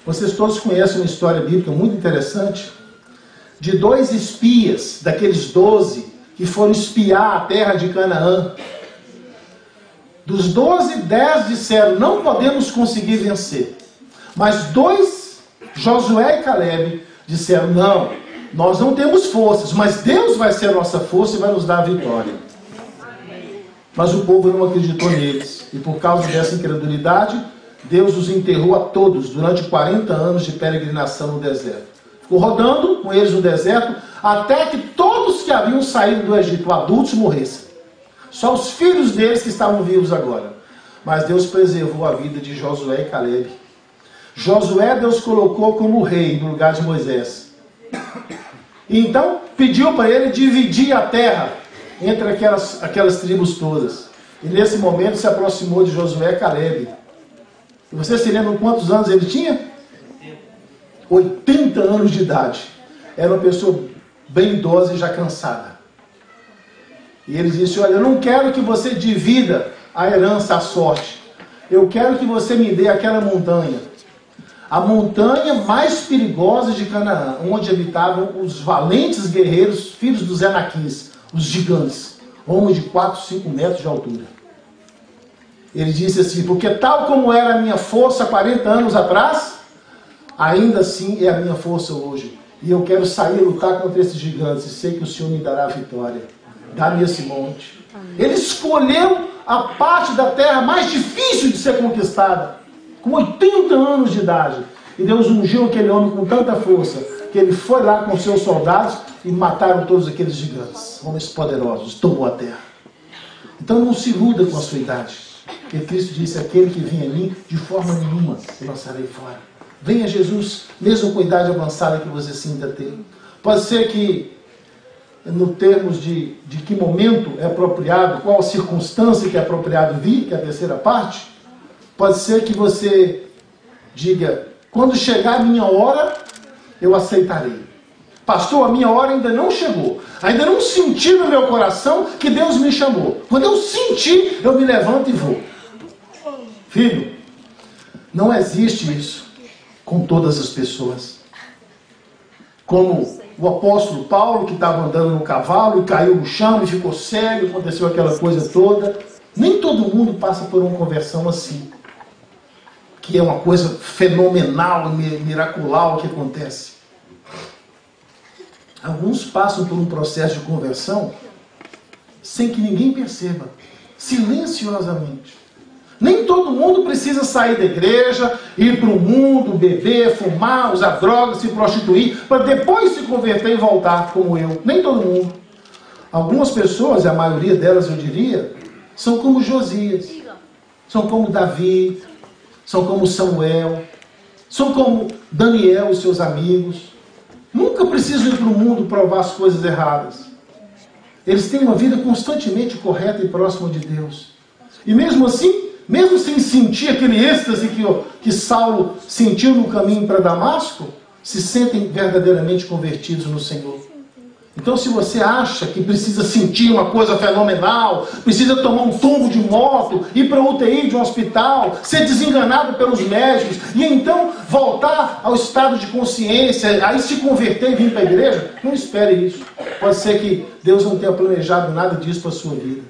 Vocês todos conhecem uma história bíblica muito interessante de 2 espias, daqueles 12 que foram espiar a terra de Canaã. Dos 12, 10 disseram, não podemos conseguir vencer. Mas 2, Josué e Caleb, disseram, não, nós não temos forças, mas Deus vai ser a nossa força e vai nos dar a vitória. Mas o povo não acreditou neles. E por causa dessa incredulidade, Deus os enterrou a todos durante 40 anos de peregrinação no deserto. Ficou rodando com eles no deserto até que todos que haviam saído do Egito, adultos, morressem. Só os filhos deles que estavam vivos agora. Mas Deus preservou a vida de Josué e Caleb. Josué Deus colocou como rei no lugar de Moisés. E então pediu para ele dividir a terra entre aquelas tribos todas. E nesse momento se aproximou de Josué e Caleb. E vocês se lembram quantos anos ele tinha? 80 anos de idade. Era uma pessoa bem idosa e já cansada. E ele disse, olha, eu não quero que você divida a herança à sorte. Eu quero que você me dê aquela montanha. A montanha mais perigosa de Canaã, onde habitavam os valentes guerreiros, filhos dos Enaquins, os gigantes, homens de 4, 5 metros de altura. Ele disse assim, porque tal como era a minha força 40 anos atrás, ainda assim é a minha força hoje. E eu quero sair a lutar contra esses gigantes, e sei que o Senhor me dará a vitória. Dá-me esse monte. Ele escolheu a parte da terra mais difícil de ser conquistada, com 80 anos de idade. E Deus ungiu aquele homem com tanta força, que ele foi lá com seus soldados e mataram todos aqueles gigantes, homens poderosos, tomou a terra. Então não se iluda com a sua idade. Porque Cristo disse, aquele que vem a mim, de forma nenhuma eu lançarei fora. Venha Jesus, mesmo com a idade avançada que você sinta ter. Pode ser que, no termos de que momento é apropriado, qual circunstância que é apropriado vir, que é a terceira parte, pode ser que você diga, quando chegar a minha hora, eu aceitarei. Pastor, a minha hora ainda não chegou. Ainda não senti no meu coração que Deus me chamou. Quando eu sentir, eu me levanto e vou. Filho, não existe isso com todas as pessoas. Como o apóstolo Paulo, que estava andando no cavalo e caiu no chão e ficou cego, aconteceu aquela coisa toda. Nem todo mundo passa por uma conversão assim, que é uma coisa fenomenal, miracular que acontece. Alguns passam por um processo de conversão sem que ninguém perceba, silenciosamente. Nem todo mundo precisa sair da igreja, ir para o mundo, beber, fumar, usar drogas, se prostituir, para depois se converter e voltar como eu. Nem todo mundo. Algumas pessoas, e a maioria delas eu diria, são como Josias, são como Davi, são como Samuel, são como Daniel e seus amigos. Nunca precisam ir para o mundo provar as coisas erradas. Eles têm uma vida constantemente correta e próxima de Deus. E mesmo assim, mesmo sem sentir aquele êxtase que Saulo sentiu no caminho para Damasco, se sentem verdadeiramente convertidos no Senhor. Então, se você acha que precisa sentir uma coisa fenomenal, precisa tomar um tombo de moto, ir para a UTI de um hospital, ser desenganado pelos médicos, e então voltar ao estado de consciência, aí se converter e vir para a igreja, não espere isso. Pode ser que Deus não tenha planejado nada disso para a sua vida.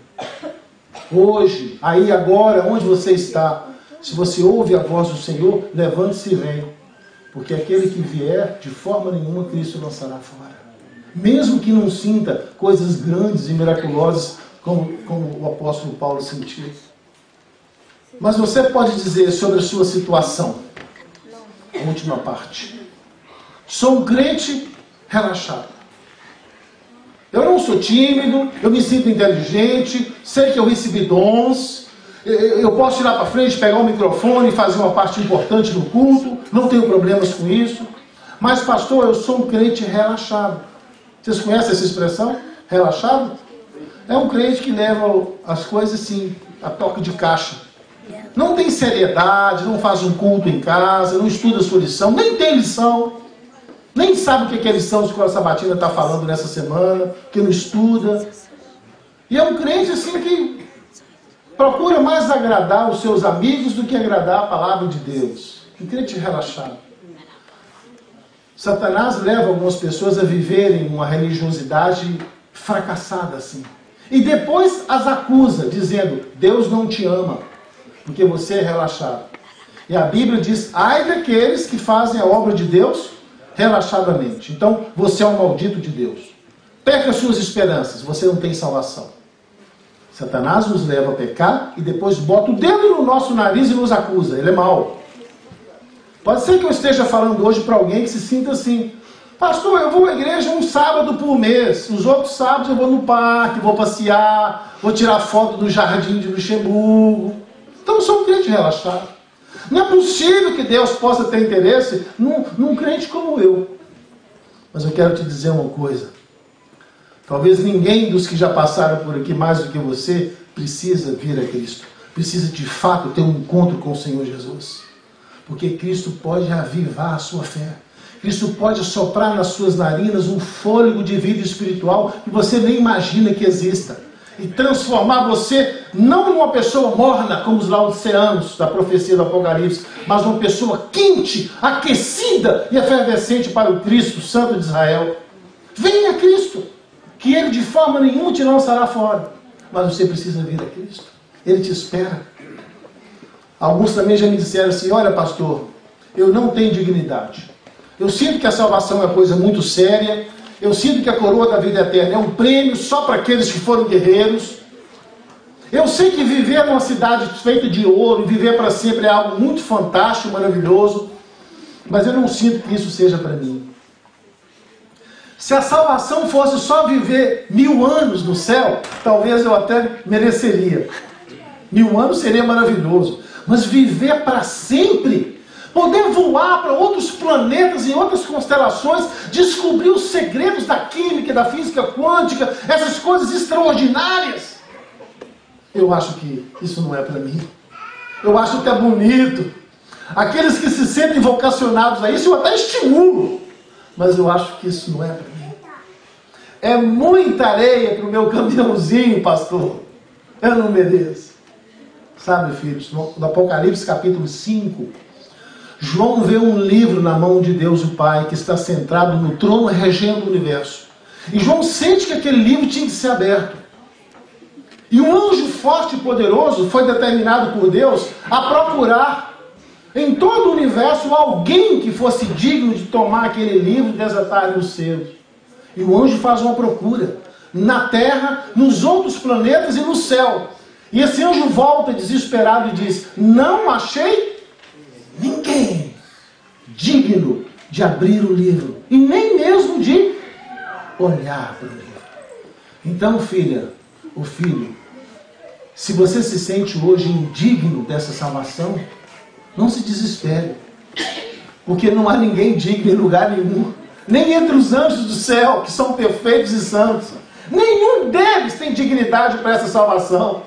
Hoje, aí, agora, onde você está, se você ouve a voz do Senhor, levante-se e venha. Porque aquele que vier, de forma nenhuma, Cristo lançará fora. Mesmo que não sinta coisas grandes e miraculosas, como o apóstolo Paulo sentiu. Mas você pode dizer sobre a sua situação, a última parte. Sou um crente relaxado. Eu não sou tímido, eu me sinto inteligente, sei que eu recebi dons, eu posso tirar para frente, pegar o microfone e fazer uma parte importante no culto, não tenho problemas com isso. Mas, pastor, eu sou um crente relaxado. Vocês conhecem essa expressão? Relaxado? É um crente que leva as coisas assim, a toque de caixa. Não tem seriedade, não faz um culto em casa, não estuda a sua lição, nem tem lição. Nem sabe o que a lição de escola sabatina está falando nessa semana, que não estuda. E é um crente assim que procura mais agradar os seus amigos do que agradar a palavra de Deus. Um crente relaxado. Satanás leva algumas pessoas a viverem uma religiosidade fracassada assim. E depois as acusa, dizendo, Deus não te ama, porque você é relaxado. E a Bíblia diz, ai daqueles que fazem a obra de Deus relaxadamente. Então, você é um maldito de Deus. Perca as suas esperanças, você não tem salvação. Satanás nos leva a pecar e depois bota o dedo no nosso nariz e nos acusa. Ele é mau. Pode ser que eu esteja falando hoje para alguém que se sinta assim, pastor, eu vou à igreja um sábado por mês, os outros sábados eu vou no parque, vou passear, vou tirar foto do jardim de Luxemburgo. Então eu sou um crente relaxado. Não é possível que Deus possa ter interesse num crente como eu. Mas eu quero te dizer uma coisa. Talvez ninguém dos que já passaram por aqui mais do que você precisa vir a Cristo. Precisa de fato ter um encontro com o Senhor Jesus. Porque Cristo pode avivar a sua fé. Cristo pode soprar nas suas narinas um fôlego de vida espiritual que você nem imagina que exista. E transformar você não numa pessoa morna, como os laodiceanos da profecia do Apocalipse, mas uma pessoa quente, aquecida e efervescente para o Cristo Santo de Israel. Venha a Cristo, que Ele de forma nenhuma te lançará fora. Mas você precisa vir a Cristo. Ele te espera. Alguns também já me disseram assim, olha pastor, eu não tenho dignidade. Eu sinto que a salvação é uma coisa muito séria. Eu sinto que a coroa da vida eterna é um prêmio só para aqueles que foram guerreiros. Eu sei que viver numa cidade feita de ouro, viver para sempre é algo muito fantástico, maravilhoso. Mas eu não sinto que isso seja para mim. Se a salvação fosse só viver 1000 anos no céu, talvez eu até mereceria. 1000 anos seria maravilhoso. Mas viver para sempre, poder voar para outros planetas e outras constelações, descobrir os segredos da química, da física quântica, essas coisas extraordinárias. Eu acho que isso não é para mim. Eu acho até bonito. Aqueles que se sentem vocacionados a isso, eu até estimulo. Mas eu acho que isso não é para mim. É muita areia para o meu caminhãozinho, pastor. Eu não mereço. Sabe, filhos, no Apocalipse capítulo 5, João vê um livro na mão de Deus o Pai, que está centrado no trono regendo o universo. E João sente que aquele livro tinha que ser aberto. E um anjo forte e poderoso foi determinado por Deus a procurar em todo o universo alguém que fosse digno de tomar aquele livro e desatar-lhe os selos. E o anjo faz uma procura na terra, nos outros planetas e no céu. E esse anjo volta desesperado e diz: não achei ninguém digno de abrir o livro e nem mesmo de olhar para o livro. Então, filha, ou filho, se você se sente hoje indigno dessa salvação, não se desespere, porque não há ninguém digno em lugar nenhum, nem entre os anjos do céu, que são perfeitos e santos. Nenhum deles tem dignidade para essa salvação,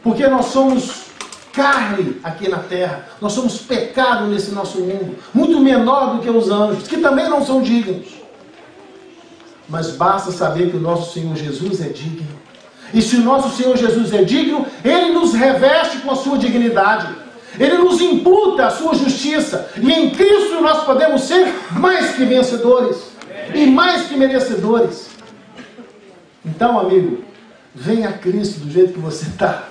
porque nós somos carne aqui na terra, nós somos pecado nesse nosso mundo, muito menor do que os anjos, que também não são dignos. Mas basta saber que o nosso Senhor Jesus é digno. E se o nosso Senhor Jesus é digno, Ele nos reveste com a sua dignidade. Ele nos imputa a sua justiça. E em Cristo nós podemos ser mais que vencedores. E mais que merecedores. Então, amigo, venha a Cristo do jeito que você está.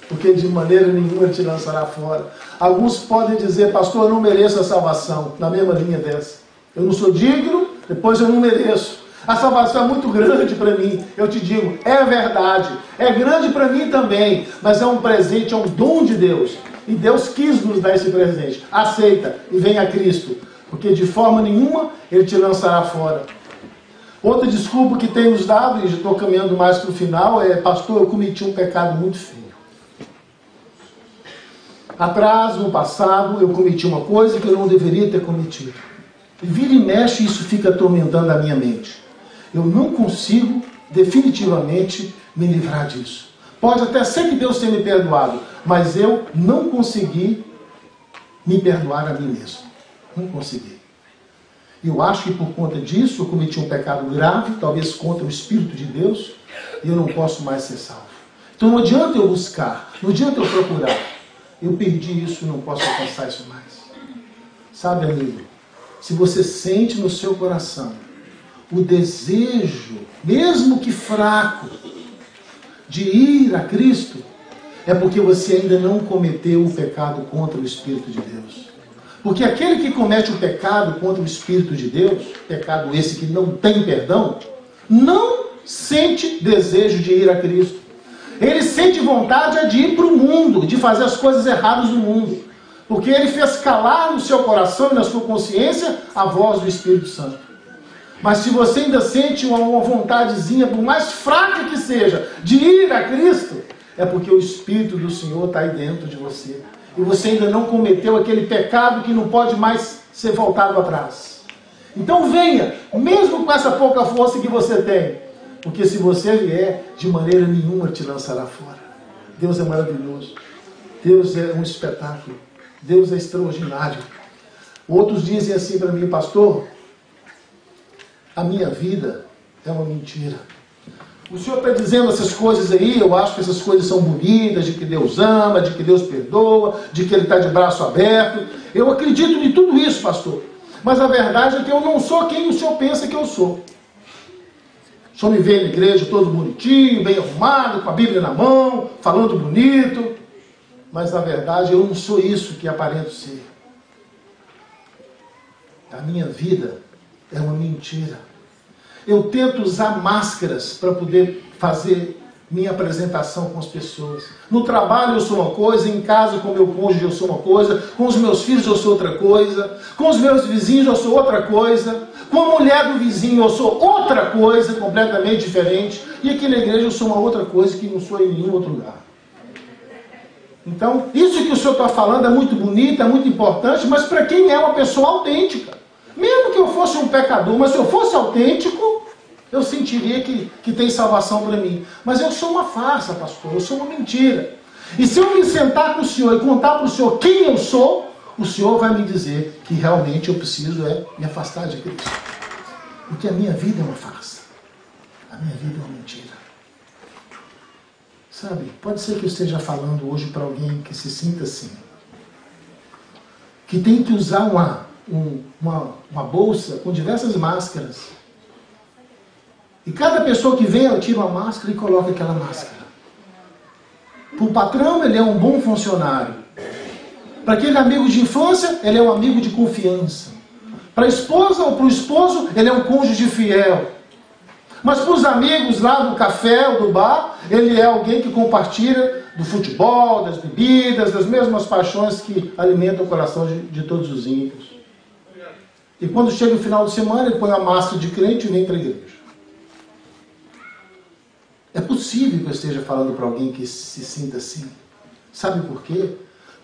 Porque de maneira nenhuma Ele te lançará fora. Alguns podem dizer: pastor, eu não mereço a salvação. Na mesma linha dessa. Eu não sou digno, depois eu não mereço. A salvação é muito grande para mim. Eu te digo, é verdade. É grande para mim também. Mas é um presente, é um dom de Deus. E Deus quis nos dar esse presente. Aceita e venha a Cristo. Porque de forma nenhuma Ele te lançará fora. Outra desculpa que tem nos dado, e já estou caminhando mais para o final, é: pastor, eu cometi um pecado muito feio. Atrás, no passado, eu cometi uma coisa que eu não deveria ter cometido. E vira e mexe, isso fica atormentando a minha mente. Eu não consigo, definitivamente, me livrar disso. Pode até ser que Deus tenha me perdoado, mas eu não consegui me perdoar a mim mesmo. Não consegui. Eu acho que por conta disso eu cometi um pecado grave, talvez contra o Espírito de Deus, e eu não posso mais ser salvo. Então não adianta eu buscar, não adianta eu procurar. Eu perdi isso e não posso alcançar isso mais. Sabe, amigo, se você sente no seu coração o desejo, mesmo que fraco, de ir a Cristo, é porque você ainda não cometeu o pecado contra o Espírito de Deus. Porque aquele que comete o pecado contra o Espírito de Deus, pecado esse que não tem perdão, não sente desejo de ir a Cristo. Ele sente vontade de ir para o mundo, de fazer as coisas erradas no mundo. Porque ele fez calar no seu coração e na sua consciência a voz do Espírito Santo. Mas se você ainda sente uma vontadezinha, por mais fraca que seja, de ir a Cristo, é porque o Espírito do Senhor está aí dentro de você. E você ainda não cometeu aquele pecado que não pode mais ser voltado atrás. Então venha, mesmo com essa pouca força que você tem. Porque se você vier, de maneira nenhuma te lançará fora. Deus é maravilhoso. Deus é um espetáculo. Deus é extraordinário. Outros dizem assim para mim: pastor, a minha vida é uma mentira. O senhor está dizendo essas coisas aí, eu acho que essas coisas são bonitas, de que Deus ama, de que Deus perdoa, de que Ele está de braço aberto. Eu acredito em tudo isso, pastor. Mas a verdade é que eu não sou quem o senhor pensa que eu sou. O senhor me vê na igreja todo bonitinho, bem arrumado, com a Bíblia na mão, falando bonito. Mas na verdade eu não sou isso que aparento ser. A minha vida é uma mentira. Eu tento usar máscaras para poder fazer minha apresentação com as pessoas. No trabalho eu sou uma coisa, em casa com meu cônjuge eu sou uma coisa, com os meus filhos eu sou outra coisa, com os meus vizinhos eu sou outra coisa, com a mulher do vizinho eu sou outra coisa, completamente diferente, e aqui na igreja eu sou uma outra coisa que não sou em nenhum outro lugar. Então, isso que o senhor está falando é muito bonito, é muito importante, mas para quem é uma pessoa autêntica. Mesmo que eu fosse um pecador, mas se eu fosse autêntico, eu sentiria que tem salvação para mim. Mas eu sou uma farsa, pastor, eu sou uma mentira. E se eu me sentar com o senhor e contar para o senhor quem eu sou, o senhor vai me dizer que realmente eu preciso me afastar de Cristo. Porque a minha vida é uma farsa. A minha vida é uma mentira. Sabe, pode ser que eu esteja falando hoje para alguém que se sinta assim. Que tem que usar uma bolsa com diversas máscaras. E cada pessoa que vem, ela tira uma máscara e coloca aquela máscara. Para o patrão, ele é um bom funcionário. Para aquele amigo de infância, ele é um amigo de confiança. Para a esposa ou para o esposo, ele é um cônjuge fiel. Mas para os amigos lá do café ou do bar, ele é alguém que compartilha do futebol, das bebidas, das mesmas paixões que alimentam o coração de todos os ímpios. E quando chega o final de semana, ele põe a máscara de crente e vem para a igreja. É possível que eu esteja falando para alguém que se sinta assim. Sabe por quê?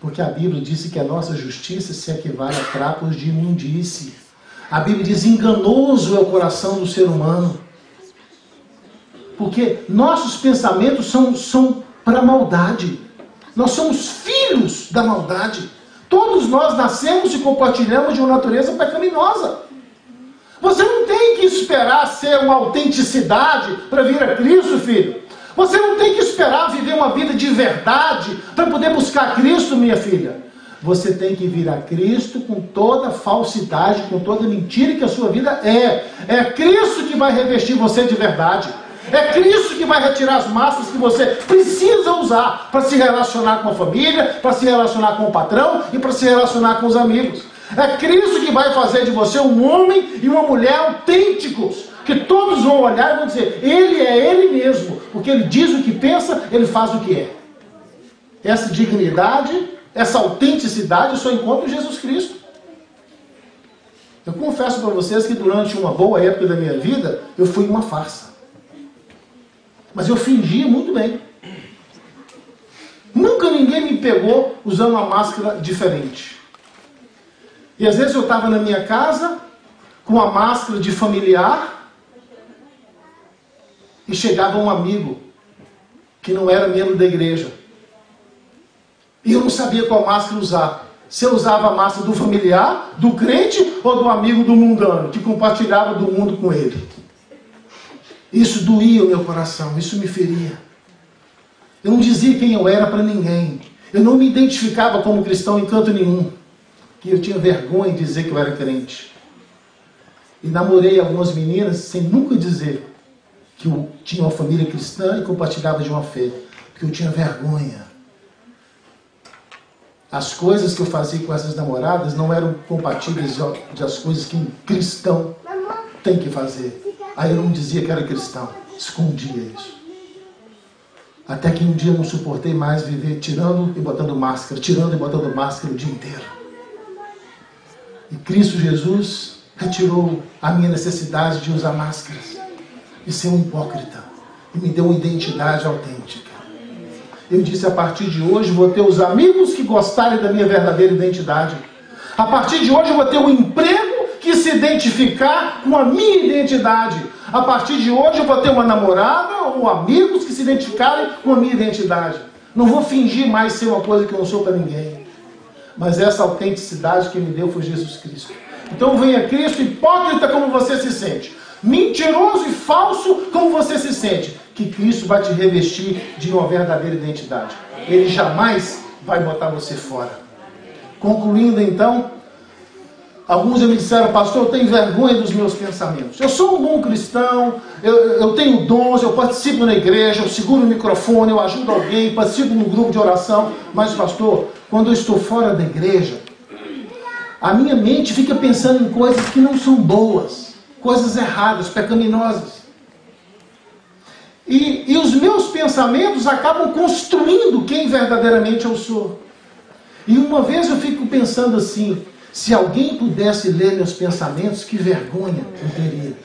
Porque a Bíblia disse que a nossa justiça se equivale a trapos de imundície. A Bíblia diz: enganoso é o coração do ser humano. Porque nossos pensamentos são para a maldade. Nós somos filhos da maldade. Todos nós nascemos e compartilhamos de uma natureza pecaminosa. Você não tem que esperar ser uma autenticidade para vir a Cristo, filho. Você não tem que esperar viver uma vida de verdade para poder buscar Cristo, minha filha. Você tem que vir a Cristo com toda falsidade, com toda mentira que a sua vida é. É Cristo que vai revestir você de verdade. É Cristo que vai retirar as máscaras que você precisa usar para se relacionar com a família, para se relacionar com o patrão e para se relacionar com os amigos. É Cristo que vai fazer de você um homem e uma mulher autênticos, que todos vão olhar e vão dizer: ele é ele mesmo, porque ele diz o que pensa, ele faz o que é. Essa dignidade, essa autenticidade eu só encontro em Jesus Cristo. Eu confesso para vocês que durante uma boa época da minha vida, eu fui uma farsa. Mas eu fingia muito bem. Nunca ninguém me pegou usando uma máscara diferente. E às vezes eu estava na minha casa, com a máscara de familiar, e chegava um amigo, que não era membro da igreja. E eu não sabia qual máscara usar. Se eu usava a máscara do familiar, do crente, ou do amigo do mundano, que compartilhava do mundo com ele. Isso doía o meu coração, isso me feria. Eu não dizia quem eu era para ninguém. Eu não me identificava como cristão em canto nenhum. Que eu tinha vergonha de dizer que eu era crente. E namorei algumas meninas sem nunca dizer que eu tinha uma família cristã e compartilhava de uma fé. Porque eu tinha vergonha. As coisas que eu fazia com essas namoradas não eram compatíveis das coisas que um cristão tem que fazer. Aí eu não dizia que era cristão, escondia isso. Até que um dia eu não suportei mais viver tirando e botando máscara o dia inteiro. E Cristo Jesus retirou a minha necessidade de usar máscaras e ser um hipócrita. E me deu uma identidade autêntica. Eu disse: a partir de hoje vou ter os amigos que gostarem da minha verdadeira identidade. A partir de hoje eu vou ter um emprego que se identificar com a minha identidade. A partir de hoje eu vou ter uma namorada ou amigos que se identificarem com a minha identidade. Não vou fingir mais ser uma coisa que eu não sou para ninguém. Mas essa autenticidade que me deu foi Jesus Cristo. Então venha Cristo, hipócrita como você se sente, mentiroso e falso como você se sente, que Cristo vai te revestir de uma verdadeira identidade. Ele jamais vai botar você fora. Concluindo então, alguns me disseram: pastor, eu tenho vergonha dos meus pensamentos. Eu sou um bom cristão, eu tenho dons, eu participo na igreja, eu seguro o microfone, eu ajudo alguém, participo num grupo de oração. Mas pastor, quando eu estou fora da igreja, a minha mente fica pensando em coisas que não são boas, coisas erradas, pecaminosas. E os meus pensamentos acabam construindo quem verdadeiramente eu sou. E uma vez eu fico pensando assim: se alguém pudesse ler meus pensamentos, que vergonha eu teria.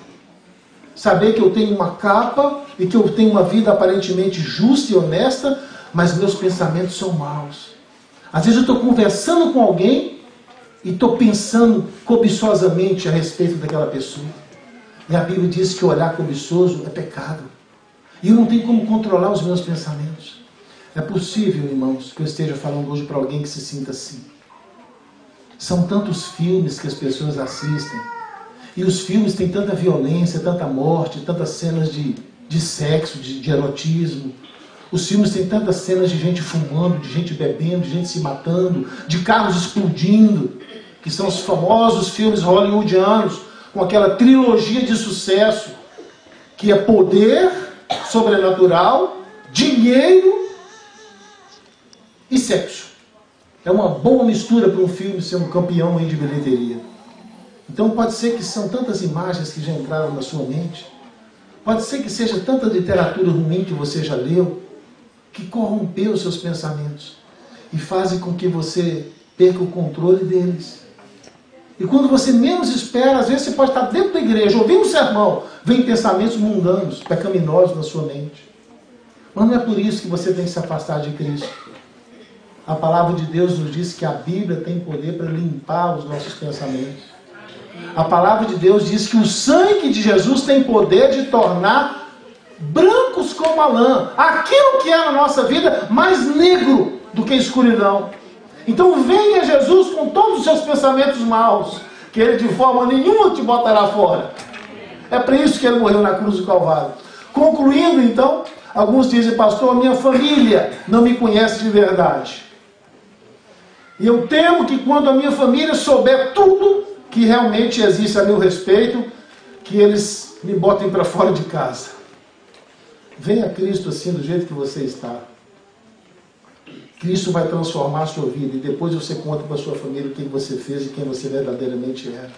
Saber que eu tenho uma capa e que eu tenho uma vida aparentemente justa e honesta, mas meus pensamentos são maus. Às vezes eu estou conversando com alguém e estou pensando cobiçosamente a respeito daquela pessoa. E a Bíblia diz que olhar cobiçoso é pecado. E eu não tenho como controlar os meus pensamentos. É possível, irmãos, que eu esteja falando hoje para alguém que se sinta assim. São tantos filmes que as pessoas assistem. E os filmes têm tanta violência, tanta morte, tantas cenas de sexo, de erotismo. Os filmes têm tantas cenas de gente fumando, de gente bebendo, de gente se matando, de carros explodindo, que são os famosos filmes hollywoodianos, com aquela trilogia de sucesso, que é poder sobrenatural, dinheiro e sexo. É uma boa mistura para um filme ser um campeão aí de bilheteria. Então pode ser que são tantas imagens que já entraram na sua mente, pode ser que seja tanta literatura ruim que você já leu, que corrompeu os seus pensamentos e fazem com que você perca o controle deles. E quando você menos espera, às vezes você pode estar dentro da igreja, ouvindo um sermão, vem pensamentos mundanos, pecaminosos na sua mente. Mas não é por isso que você tem que se afastar de Cristo. A palavra de Deus nos diz que a Bíblia tem poder para limpar os nossos pensamentos. A palavra de Deus diz que o sangue de Jesus tem poder de tornar brancos como a lã aquilo que é na nossa vida mais negro do que a escuridão. Então venha Jesus com todos os seus pensamentos maus, que Ele de forma nenhuma te botará fora. É por isso que Ele morreu na cruz do Calvário. Concluindo então, alguns dizem, pastor, a minha família não me conhece de verdade. E eu temo que quando a minha família souber tudo que realmente existe a meu respeito, que eles me botem para fora de casa. Venha Cristo assim, do jeito que você está. Cristo vai transformar a sua vida e depois você conta para a sua família o que você fez e quem você verdadeiramente era.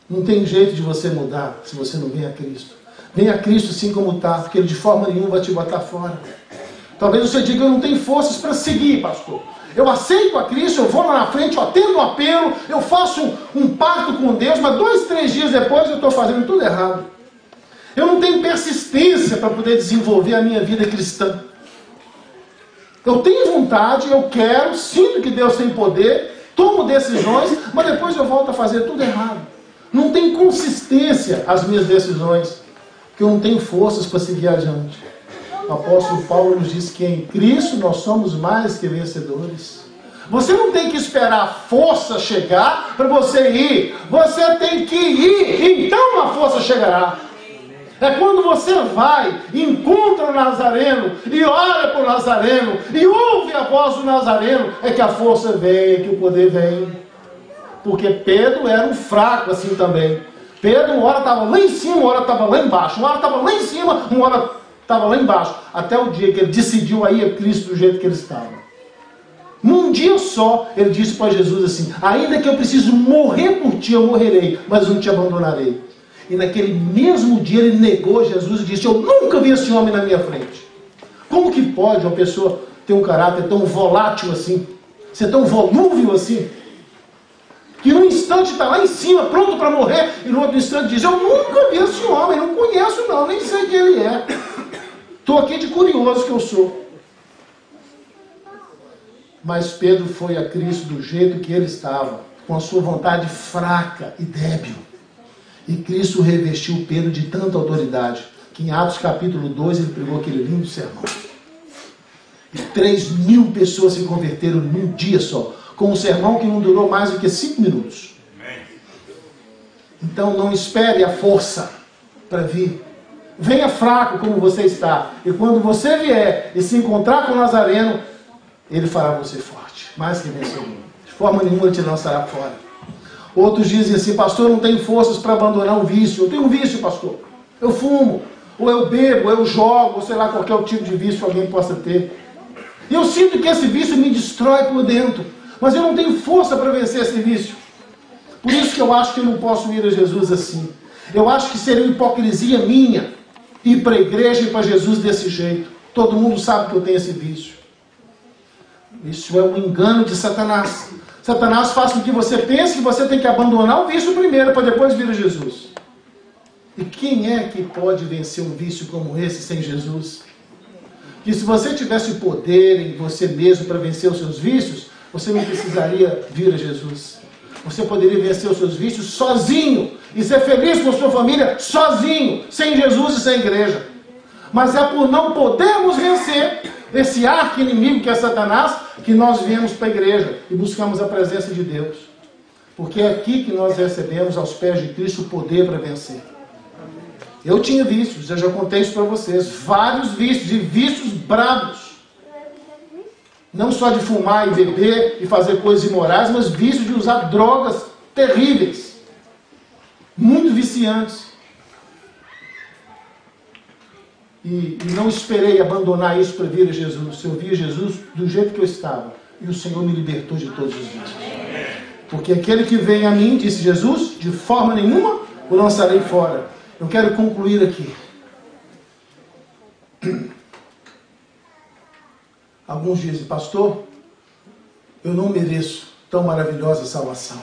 Não tem jeito de você mudar se você não vem a Cristo. Venha a Cristo assim como está, porque Ele de forma nenhuma vai te botar fora. Talvez você diga, eu não tenho forças para seguir, pastor. Eu aceito a Cristo, eu vou lá na frente, eu atendo o apelo, eu faço um pacto com Deus, mas 2, 3 dias depois eu estou fazendo tudo errado. Eu não tenho persistência para poder desenvolver a minha vida cristã. Eu tenho vontade, eu quero, sinto que Deus tem poder, tomo decisões, mas depois eu volto a fazer tudo errado. Não tem consistência as minhas decisões, porque eu não tenho forças para seguir adiante. O apóstolo Paulo nos diz que em Cristo nós somos mais que vencedores. Você não tem que esperar a força chegar para você ir. Você tem que ir, então a força chegará. É quando você vai, encontra o Nazareno, e olha para o Nazareno, e ouve a voz do Nazareno, é que a força vem, é que o poder vem. Porque Pedro era um fraco assim também. Pedro uma hora estava lá em cima, uma hora estava lá embaixo, uma hora estava lá em cima, uma hora estava lá embaixo, até o dia que ele decidiu aí a Cristo do jeito que ele estava. Num dia só, ele disse para Jesus assim, ainda que eu preciso morrer por ti, eu morrerei, mas não te abandonarei. E naquele mesmo dia ele negou Jesus e disse, eu nunca vi esse homem na minha frente. Como que pode uma pessoa ter um caráter tão volátil assim, ser tão volúvel assim, que num instante está lá em cima, pronto para morrer, e no outro instante diz, eu nunca vi esse homem, não conheço não, nem sei quem ele é. Estou aqui de curioso que eu sou. Mas Pedro foi a Cristo do jeito que ele estava, com a sua vontade fraca e débil. E Cristo revestiu Pedro de tanta autoridade, que em Atos capítulo 2 ele pregou aquele lindo sermão. E 3.000 pessoas se converteram num dia só, com um sermão que não durou mais do que 5 minutos. Então não espere a força para vir. Venha fraco como você está. E quando você vier e se encontrar com o Nazareno, ele fará você forte, mais que vencedor. De forma nenhuma ele te lançará fora. Outros dizem assim, pastor, eu não tenho forças para abandonar um vício. Eu tenho um vício, pastor. Eu fumo, ou eu bebo, ou eu jogo, ou sei lá, qualquer tipo de vício que alguém possa ter. E eu sinto que esse vício me destrói por dentro. Mas eu não tenho força para vencer esse vício. Por isso que eu acho que eu não posso ir a Jesus assim. Eu acho que seria hipocrisia minha ir para a igreja e para Jesus desse jeito. Todo mundo sabe que eu tenho esse vício. Isso é um engano de Satanás. Satanás faz com que você pense que você tem que abandonar o vício primeiro para depois vir a Jesus. E quem é que pode vencer um vício como esse sem Jesus? Que se você tivesse poder em você mesmo para vencer os seus vícios, você não precisaria vir a Jesus. Você poderia vencer os seus vícios sozinho e ser feliz com a sua família sozinho, sem Jesus e sem igreja. Mas é por não podermos vencer esse arqui-inimigo que é Satanás, que nós viemos para a igreja e buscamos a presença de Deus. Porque é aqui que nós recebemos aos pés de Cristo o poder para vencer. Eu tinha vícios, eu já contei isso para vocês, vários vícios, e vícios bravos. Não só de fumar e beber e fazer coisas imorais, mas vícios de usar drogas terríveis, muito viciantes. E não esperei abandonar isso para vir a Jesus. Eu vi a Jesus do jeito que eu estava. E o Senhor me libertou de todos os vícios. Porque aquele que vem a mim, disse Jesus, de forma nenhuma o lançarei fora. Eu quero concluir aqui. Alguns dizem, pastor, eu não mereço tão maravilhosa salvação.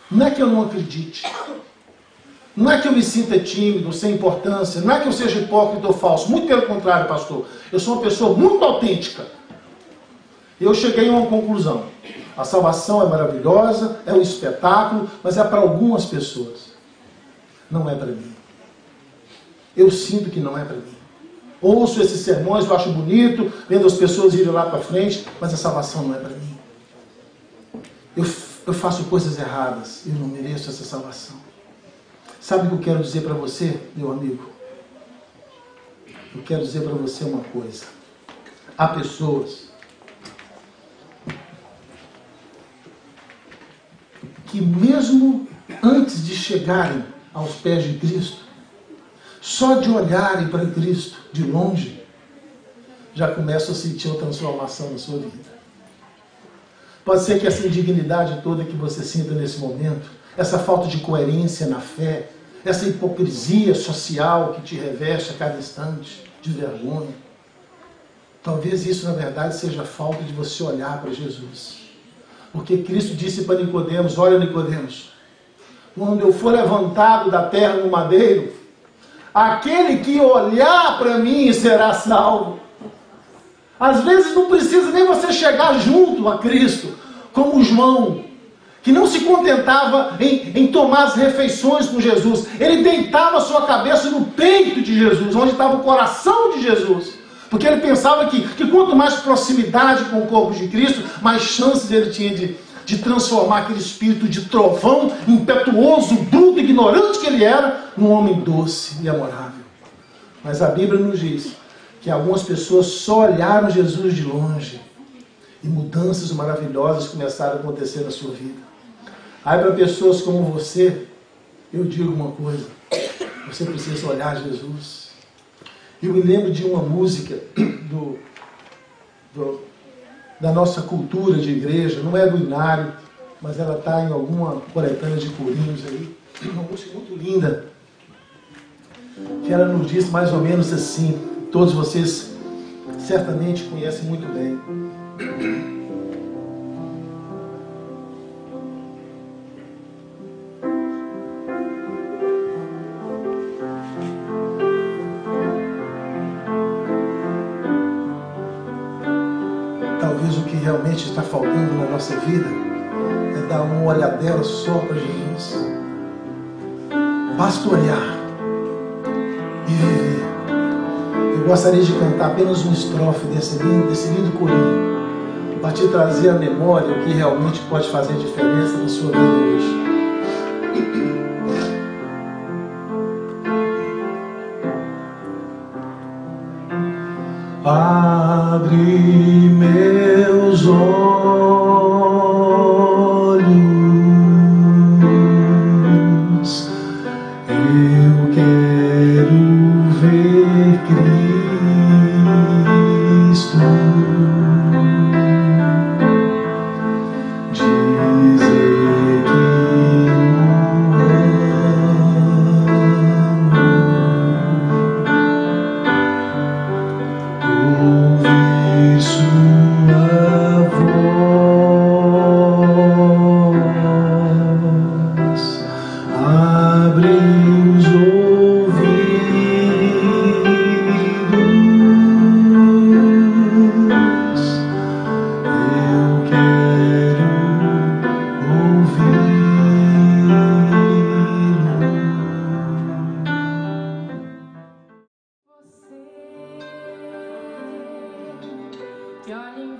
Não é que eu não acredite. Não é que eu me sinta tímido, sem importância. Não é que eu seja hipócrita ou falso. Muito pelo contrário, pastor. Eu sou uma pessoa muito autêntica. Eu cheguei a uma conclusão. A salvação é maravilhosa, é um espetáculo, mas é para algumas pessoas. Não é para mim. Eu sinto que não é para mim. Ouço esses sermões, eu acho bonito, vendo as pessoas irem lá para frente, mas a salvação não é para mim. Eu faço coisas erradas, eu não mereço essa salvação. Sabe o que eu quero dizer para você, meu amigo? Eu quero dizer para você uma coisa. Há pessoas que mesmo antes de chegarem aos pés de Cristo, só de olharem para Cristo de longe, já começam a sentir uma transformação na sua vida. Pode ser que essa indignidade toda que você sinta nesse momento, essa falta de coerência na fé, essa hipocrisia social que te reveste a cada instante, de vergonha, talvez isso na verdade seja a falta de você olhar para Jesus. Porque Cristo disse para Nicodemos, olha Nicodemos, quando eu for levantado da terra no madeiro, aquele que olhar para mim será salvo. Às vezes não precisa nem você chegar junto a Cristo, como João, que não se contentava em tomar as refeições com Jesus. Ele deitava a sua cabeça no peito de Jesus, onde estava o coração de Jesus. Porque ele pensava que quanto mais proximidade com o corpo de Cristo, mais chances ele tinha de transformar aquele espírito de trovão, impetuoso, bruto, ignorante que ele era, num homem doce e amorável. Mas a Bíblia nos diz que algumas pessoas só olharam Jesus de longe e mudanças maravilhosas começaram a acontecer na sua vida. Aí para pessoas como você, eu digo uma coisa, você precisa olhar Jesus. Eu me lembro de uma música da nossa cultura de igreja, não é do Inário, mas ela está em alguma coletânea de corinhos aí, uma música muito linda, que ela nos diz mais ou menos assim, todos vocês certamente conhecem muito bem. Talvez o que realmente está faltando na nossa vida é dar uma olhadela só para Jesus. Basta olhar e viver. Eu gostaria de cantar apenas uma estrofe desse lindo corinho, para te trazer à memória o que realmente pode fazer diferença na sua vida hoje. Abre meus olhos, eu quero ver Cristo, dizer que o amo, ouvir sua voz, abre os ouvidos, eu quero ouvi-lo. Que olha em